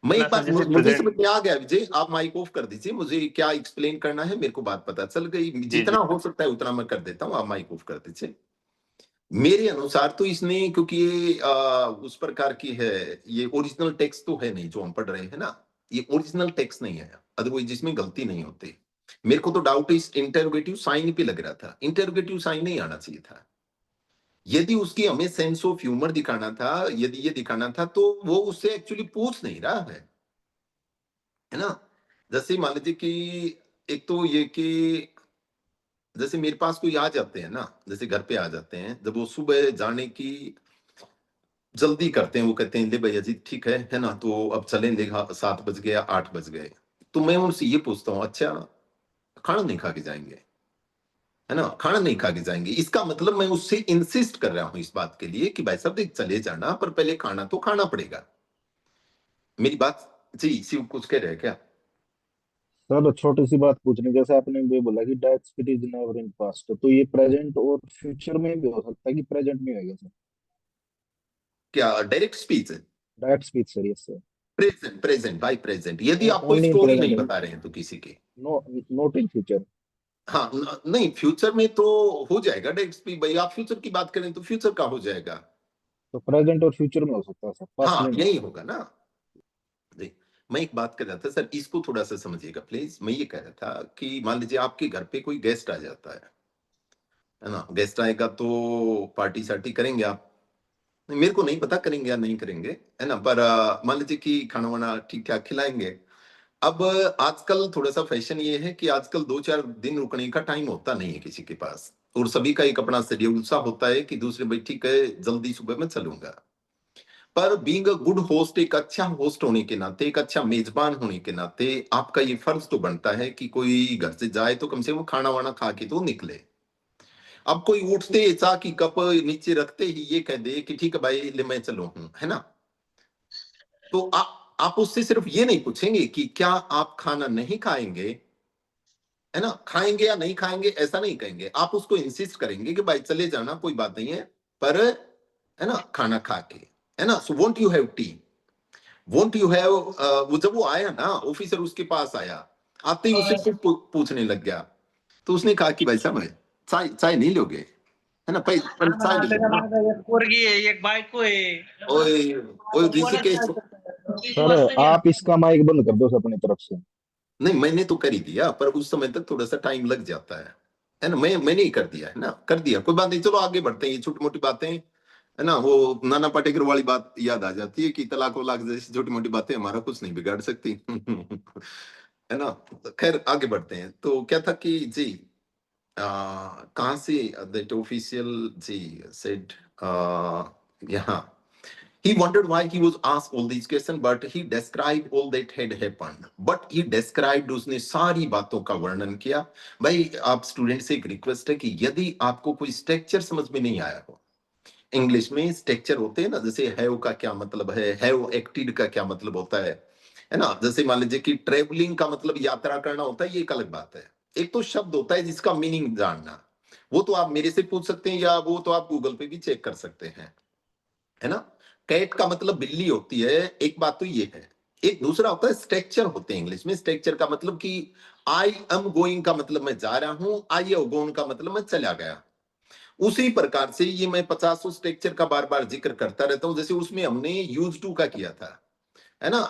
मैं ना एक सर बार जैसे मुझे समझ प्रेजेंट। में आ गया विजय, आप माइक ऑफ कर दीजिए, मुझे क्या एक्सप्लेन करना है मेरे को बात पता चल गई, जी जितना जी हो सकता है उतना मैं कर देता हूँ, आप माइक ऑफ कर दीजिए, मेरे अनुसार तो इसने क्योंकि ये उस प्रकार की है, ये ओरिजिनल टेक्स्ट तो है नहीं जो हम पढ़ रहे हैं ना, ये ओरिजिनल टेक्स्ट नहीं है, अदरवाइज जिसमें गलती नहीं होती, मेरे को तो डाउट इस इंटरोगेटिव साइन पे लग रहा था, इंटरोगेटिव साइन नहीं आना चाहिए था, यदि उसकी हमें सेंस ऑफ ह्यूमर दिखाना था, यदि ये दिखाना था तो वो उससे एक्चुअली पूछ नहीं रहा है ना, जैसे मान लीजिए कि एक तो ये कि जैसे मेरे पास कोई आ जाते हैं ना, जैसे घर पे आ जाते हैं, जब वो सुबह जाने की जल्दी करते हैं, वो कहते हैं ले भैया जी ठीक है ना, तो अब चलें, देखा 7 बज गया 8 बज गए, तो मैं उनसे ये पूछता हूँ अच्छा खाना नहीं खा के जाएंगे, है ना, खाना नहीं खा के जाएंगे, इसका मतलब मैं उससे इंसिस्ट कर रहा हूं इस बात के लिए कि भाई साहब देख चले जाना, पर पहले खाना तो खाना पड़ेगा। मेरी बात जी शिव कुछ कह रहे हैं क्या? सर छोटी सी बात पूछनी, जैसे आपने ये बोला कि death speed is never in past, तो ये प्रेजेंट और फ्यूचर में भी हो सकता है कि प्रेजेंट में होगा सर? क्या डायरेक्ट स्पीच है? Death speech sir, yes sir. Present, present by present, यदि आप कोई ओनली इन स्टोरी नहीं प्रेजेंट, बता रहे हैं तो किसी की। No, not in future. हाँ नहीं, फ्यूचर में तो हो जाएगा डायरेक्ट स्पीच, भाई आप फ्यूचर की बात करें तो फ्यूचर का हो जाएगा। तो प्रेजेंट और फ्यूचर में हो सकता है सर, पास्ट हाँ में नहीं। यही होगा ना। देख, मैं एक बात कर रहा था सर, इसको थोड़ा सा समझिएगा प्लीज। मैं ये कह रहा था कि मान लीजिए आपके घर पे कोई गेस्ट आ जाता है ना, गेस्ट आएगा तो पार्टी शार्टी करेंगे आप? मेरे को नहीं पता करेंगे या नहीं करेंगे, है ना, पर मान लीजिए कि खाना वाना ठीक ठाक खिलाएंगे। अब आजकल थोड़ा सा फैशन ये है कि आजकल 2-4 दिन रुकने का टाइम होता नहीं है किसी के पास, और सभी का एक अपना शेड्यूल सा होता है कि दूसरे भाई ठीक है जल्दी सुबह मैं चलूंगा। पर बीइंग अ गुड होस्ट, एक अच्छा होस्ट होने के नाते, एक अच्छा मेजबान होने के नाते आपका ये फर्ज तो बनता है कि कोई घर से जाए तो कम से कम खाना वाना खा के तो निकले। अब कोई उठते चाह की कप नीचे रखते ही ये कह दे कि ठीक है भाई ले मैं चलू हूं, है ना, तो आप उससे सिर्फ ये नहीं पूछेंगे कि क्या आप खाना नहीं खाएंगे, है ना, खाएंगे या नहीं खाएंगे ऐसा नहीं कहेंगे, आप उसको इंसिस्ट करेंगे कि भाई चले जाना कोई बात नहीं है, पर है ना खाना खा के, है ना, so won't you have tea, won't you have, वो जब वो आया ना ऑफिसर उसके पास आया, आते ही उससे पूछने लग गया, तो उसने कहा कि भाई साहब चाय चाय नहीं लोगे, है ना, पहले चाय नहीं त्याच्या लोगे ना। मागं एक पोरगी आहे एक बायको आहे ओए ओए ऋषिकेश, सर आप इसका माइक बंद कर दो सर अपनी तरफ से। नहीं मैंने तो कर ही दिया, पर उस समय तक थोड़ा सा टाइम लग जाता है ना, मैंने ही कर दिया है ना, कर दिया कोई बात नहीं, चलो आगे बढ़ते हैं, ये छोटी मोटी बातें, है ना, वो नाना पाटेकर वाली बात याद आ जाती है कि तलाक वलाक जैसी छोटी मोटी बातें हमारा कुछ नहीं बिगाड़ सकती है ना। खैर आगे बढ़ते हैं, तो क्या था कि जी कहाँ से दैट ऑफिशियल जी सेड यहाँ, he wondered why he was asked all these questions, but he described all that had happened. But he described, उसने सारी बातों का वर्णन किया। भाई आप स्टूडेंट से एक रिक्वेस्ट है कि यदि आपको कोई स्ट्रक्चर समझ में नहीं आया हो, इंग्लिश में स्ट्रक्चर होते हैं ना, जैसे हैव का क्या मतलब है, हैव एक्टेड का क्या मतलब होता है ना, जैसे मान लीजिए कि ट्रेवलिंग का मतलब यात्रा करना होता है, ये एक अलग बात है। एक तो शब्द होता है जिसका मीनिंग जानना, वो तो आप मेरे से पूछ सकते हैं या वो तो आप गूगल पे भी चेक कर सकते हैं, है ना। कैट का मतलब बिल्ली होती है, एक बात तो ये है। एक दूसरा होता है स्ट्रक्चर होते हैं इंग्लिश में, स्ट्रक्चर का मतलब कि आई एम गोइंग का मतलब मैं जा रहा हूं, आई हैव गॉन का मतलब मैं चला गया। उसी प्रकार से ये मैं 50 स्ट्रक्चर का बार बार जिक्र करता रहता हूं, जैसे उसमें हमने यूज टू का किया था, है ना,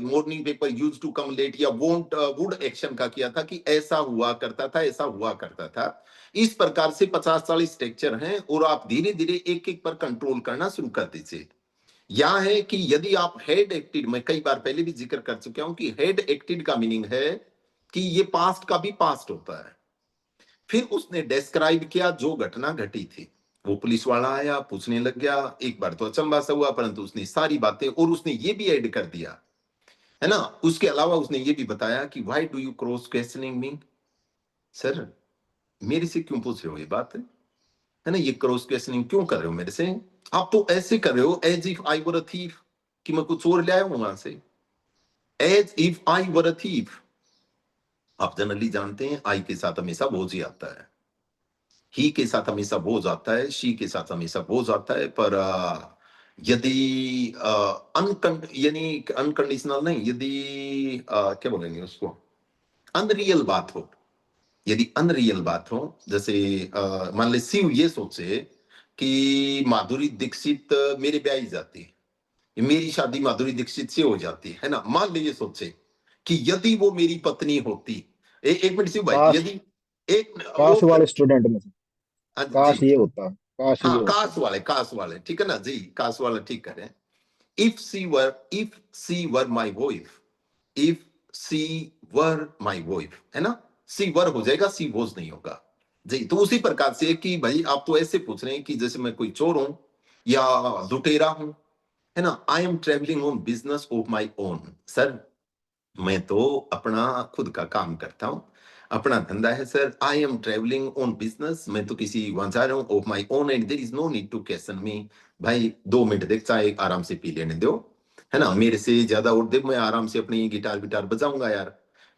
morning paper use to come late, या वोंट वुड एक्शन का किया था कि ऐसा हुआ करता था, ऐसा हुआ करता था। इस प्रकार से 50-40 स्ट्रक्चर हैं, और आप धीरे धीरे एक एक पर कंट्रोल करना शुरू कर दीजिए। यह है कि यदि आप हेड एक्टेड, मैं कई बार पहले भी जिक्र कर चुका हूं कि हेड एक्टेड का मीनिंग है कि ये पास्ट का भी पास्ट होता है। फिर उसने डिस्क्राइब किया जो घटना घटी थी, वो पुलिस वाला आया पूछने लग गया, एक बार तो अचंभा सा हुआ, परंतु उसने सारी बातें, और उसने ये भी ऐड कर दिया, है ना, उसके अलावा उसने ये भी बताया कि why do you cross questioning me, sir मेरे से क्यों पूछ रहे हो ये बात, है ना, ये क्रॉस क्वेश्चनिंग क्यों कर रहे हो मेरे से, आप तो ऐसे कर रहे हो as if I were a thief, कि मैं कुछ और ले आया हूं वहां से, as if I were a thief. आप जनरली जानते हैं आई के साथ हमेशा बोझ ही आता है, ही के साथ हमेशा बोझ आता है, शी के साथ हमेशा बोझ आता है, पर यदि यानी अनकंडीशनल नहीं, यदि क्या बोलेंगे उसको, अनरियल बात हो, यदि अनरियल बात हो, जैसे मान ले शिव ये सोचे कि माधुरी दीक्षित मेरे ब्याह ही जाती है, मेरी शादी माधुरी दीक्षित से हो जाती है ना, मान ले ये सोचे कि यदि वो मेरी पत्नी होती, एक मिनट शिव भाई, काश, यदि एक वो काश वाले स्टूडेंट में से जी काश ये होता, काश हाँ ये होता। काश वाले ठीक है ना जी, काश वाला ठीक करें। If she were my wife, if she were my wife, है ना, सी वर हो जाएगा, सी वॉज नहीं होगा। जी, तो उसी प्रकार से कि भाई आप तो ऐसे पूछ रहे हैं कि जैसे मैं कोई चोर हूं या लुटेरा हूं, है ना। आई am travelling on business of my own. Sir मैं तो अपना खुद का काम करता हूँ, अपना धंधा है sir. I am travelling on business, मैं तो किसी वहां जा रहा हूँ, of my own and there is no need to question me. भाई 2 मिनट देख चाहे आराम से पी लेने दो, है ना। मेरे से ज्यादा और देव मैं आराम से अपनी गिटार विटार बजाऊंगा यार,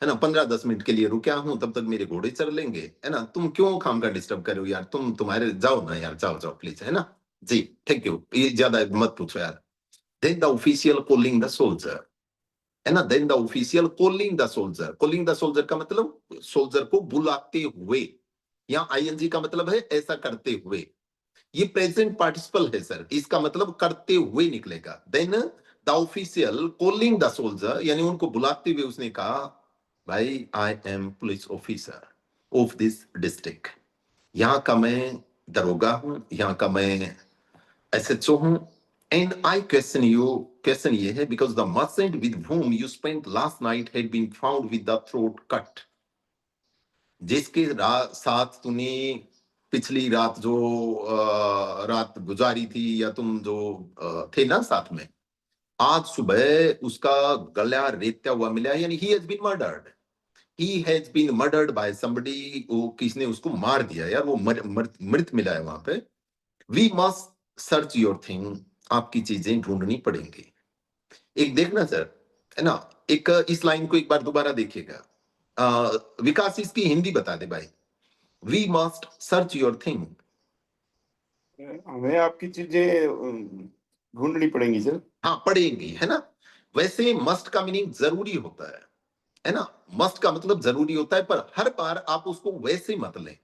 है ना। 15-10 मिनट के लिए रुका हूं, तब तक मेरे घोड़े चल लेंगे, है ना। तुम क्यों काम का डिस्टर्ब करो यार, तुम्हारे जाओ ना यार, जाओ जाओ प्लीज, है ना। जी थैंक यू, ये ज्यादा मत पूछो यार। Then the official calling the soldier, है ना। Then the official calling the soldier, calling the soldier का मतलब सोल्जर को बुलाते हुए, या आईएनजी का मतलब है ऐसा करते हुए। ये प्रेजेंट पार्टिसिपल है सर, इसका मतलब करते हुए निकलेगा। Then the official calling the soldier, यानी उनको बुलाते हुए उसने कहा, भाई I am police officer of this district, यहाँ का मैं दरोगा हूं, यहाँ का मैं एसएचओ हूं। And I question you, question ये है, because the merchant with whom you spent last night had been found with the throat cut। जिसके साथ तूने पिछली रात जो रात गुजारी थी, या तुम जो थे ना साथ में, आज सुबह उसका गला रेतता हुआ मिला, यानी he has been murdered, he has been murdered by somebody. वो किसने उसको मार दिया यार, वो मृत मिला है वहां पे। We must search your thing, आपकी चीजें ढूंढनी पड़ेंगी। एक देखना सर, है ना, एक इस लाइन को एक बार दोबारा देखिएगा। विकास इसकी हिंदी बता दे भाई। We must search your thing. हमें आपकी चीजें ढूंढनी पड़ेंगी सर। हाँ पड़ेंगी, है ना। वैसे मस्ट का मीनिंग जरूरी होता है ना। मस्ट का मतलब जरूरी होता है, पर हर बार आप उसको वैसे मत लें,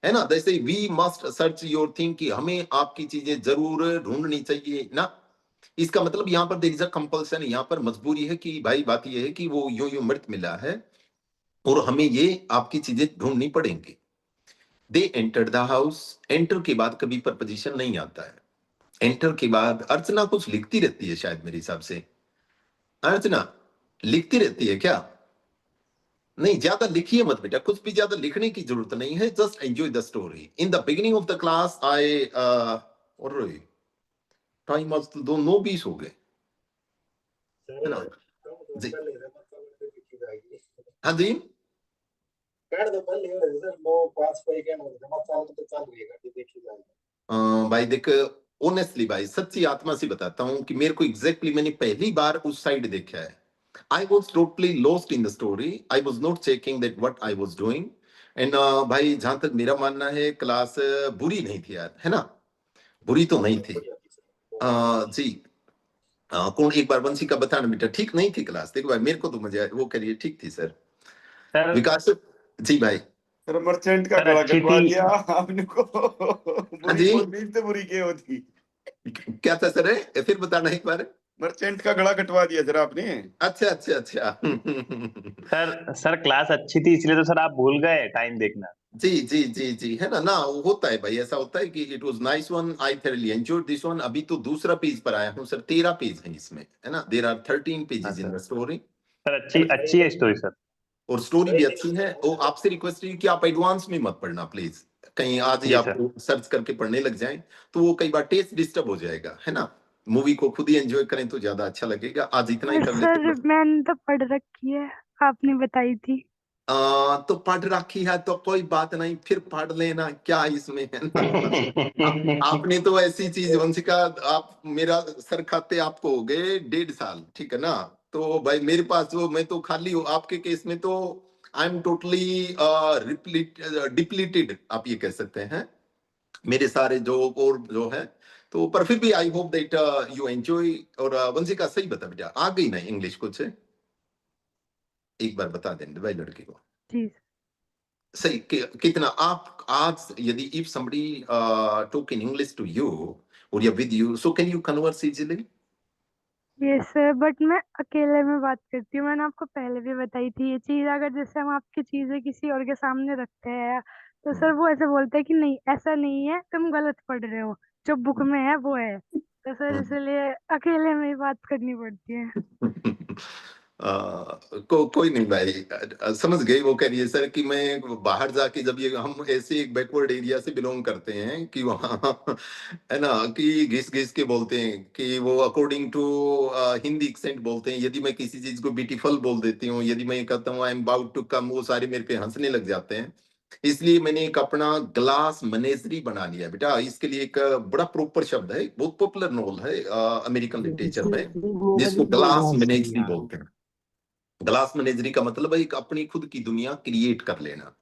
है ना। जैसे we must search your thing, कि हमें आपकी चीजें जरूर ढूंढनी चाहिए ना। इसका मतलब यहाँ पर देयर इज अ कंपल्सन, यहाँ पर मजबूरी है कि भाई बात ये है कि वो यूं यूं मृत मिला है और हमें ये आपकी चीजें ढूंढनी पड़ेंगी। They enter the house, enter के बाद कभी प्रपोजिशन नहीं आता है। एंटर के बाद अर्चना कुछ लिखती रहती है शायद मेरे हिसाब से। अर्चना लिखती रहती है क्या? नहीं, ज्यादा लिखिए मत बेटा, कुछ भी ज्यादा लिखने की जरूरत नहीं है। Just enjoy the story. In the beginning of the class आई और टाइम आज तो 2:09:20 हो गए, है ना। जी हाँ जी। भाई देख, ऑनेस्टली भाई सच्ची आत्मा से बताता हूँ कि मेरे को एग्जैक्टली मैंने पहली बार उस साइड देखा है। I was totally lost in the story, I was not checking that what I was doing. And भाई जहां तक मेरा मानना है, क्लास बुरी नहीं थी यार, है ना। बुरी तो नहीं थी। जी कौन एक बार वंशी का बताना बेटा, ठीक नहीं थी क्लास। देखो भाई मेरे को तो मजा आया, वो करिए ठीक थी सर। सर विकास जी भाई। सर मर्चेंट का सर गला अच्छी कटवा थी। दिया आपने को। हाँ बुरी जी, बोल दी तो बुरी क्या होती। क्या था सर, है फिर बताना एक बार। मर्चेंट का गला कटवा दिया सर आपने। अच्छा अच्छा अच्छा। सर क्लास अच्छी थी इसलिए तो सर आप भूल गए टाइम देखना। जी जी जी जी, है ना। ना वो होता है भाई, ऐसा होता है कि it was nice one, I thoroughly enjoyed this one. अभी तो दूसरा पेज पर आया हूँ सर, 13 पेज है इसमें, है ना। देयर आर 13 हाँ pages in sir. The story. Sir अच्छी है स्टोरी सर। और स्टोरी भी अच्छी है। और आपसे रिक्वेस्ट है कि आप एडवांस में मत पढ़ना प्लीज। कहीं आज ही जी आप सर। सर्च करके पढ़ने लग जाएं तो वो कई बार टेस्ट डिस्टर्ब हो जाएगा, है ना। मूवी को खुद ही एंजॉय करें तो ज्यादा अच्छा लगेगा। आज इतना ही कर लेते सर हैं। मैंने तो पढ़ रखी है, आपने बताई थी। तो पढ़ रखी है तो कोई बात नहीं, फिर पढ़ लेना, क्या इसमें, है ना। आपने तो ऐसी चीज वंशिका, आप मेरा सर खाते आपको हो गए 1.5 साल, ठीक है ना। तो भाई मेरे पास जो, मैं तो खाली हूँ। आपके केस में तो आई एम टोटली डिप्लीटेड, आप ये कह सकते हैं। मेरे सारे जो और जो है, तो पर फिर भी I hope that you enjoy. और वंशिका सही बता बेटा, आ गई ना इंग्लिश कुछ? एक बार बता दें भाई लड़की को। जी सही कितना आप आज, यदि if somebody talk in English to you or yeah with you, so can you converse easily? ये सर, बट मैं अकेले में बात करती हूँ। मैंने आपको पहले भी बताई थी ये चीज। अगर जैसे हम आपकी चीजें किसी और के सामने रखते हैं तो सर वो ऐसे बोलते हैं कि नहीं ऐसा नहीं है, तुम गलत पढ़ रहे हो, जो बुक में है वो है। तो सर इसलिए अकेले में ही बात करनी पड़ती है। कोई नहीं भाई, समझ गए वो कह रही है सर कि मैं बाहर जाके जब ये हम ऐसे एक बैकवर्ड एरिया से बिलोंग करते हैं कि वहाँ है ना कि घिस घिस के बोलते हैं कि वो अकॉर्डिंग टू हिंदी एक्सेंट बोलते हैं। यदि मैं किसी चीज को ब्यूटीफुल बोल देती हूँ, यदि मैं कहता हूँ I am about to come, वो सारे मेरे पे हंसने लग जाते हैं। इसलिए मैंने एक अपना ग्लास मनेजरी बना लिया बेटा। इसके लिए एक बड़ा प्रॉपर शब्द है, बहुत पॉपुलर नॉवल है अमेरिकन लिटरेचर में, जिसको ग्लास मनेजरी बोलते हैं। ग्लास मैनेजरी का मतलब है एक अपनी खुद की दुनिया क्रिएट कर लेना,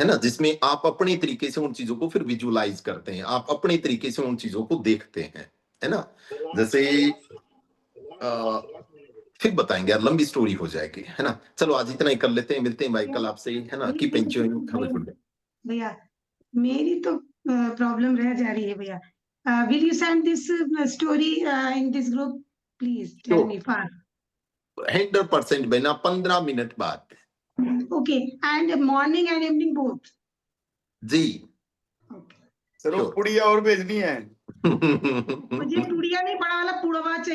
है ना, जिसमें आप अपने तरीके से उन चीजों को फिर विजुअलाइज करते हैं, आप अपने तरीके से उन चीजों को देखते हैं, है ना। जैसे फिर बताएंगे यार, लंबी स्टोरी हो जाएगी, है ना। चलो आज इतना ही कर लेते हैं, मिलते हैं भाई कल आपसे, है ना। Keep enjoying, have a good day. भैया मेरी तो प्रॉब्लम रह जा रही है भैया। Will you send this story in this group please tell me fast. 100% बना 15 मिनट बाद। Okay, and morning and evening both जी सर वो Sure. पुड़िया और भेजनी है। मुझे पुड़िया नहीं, बड़ा वाला पुड़वा चाहिए।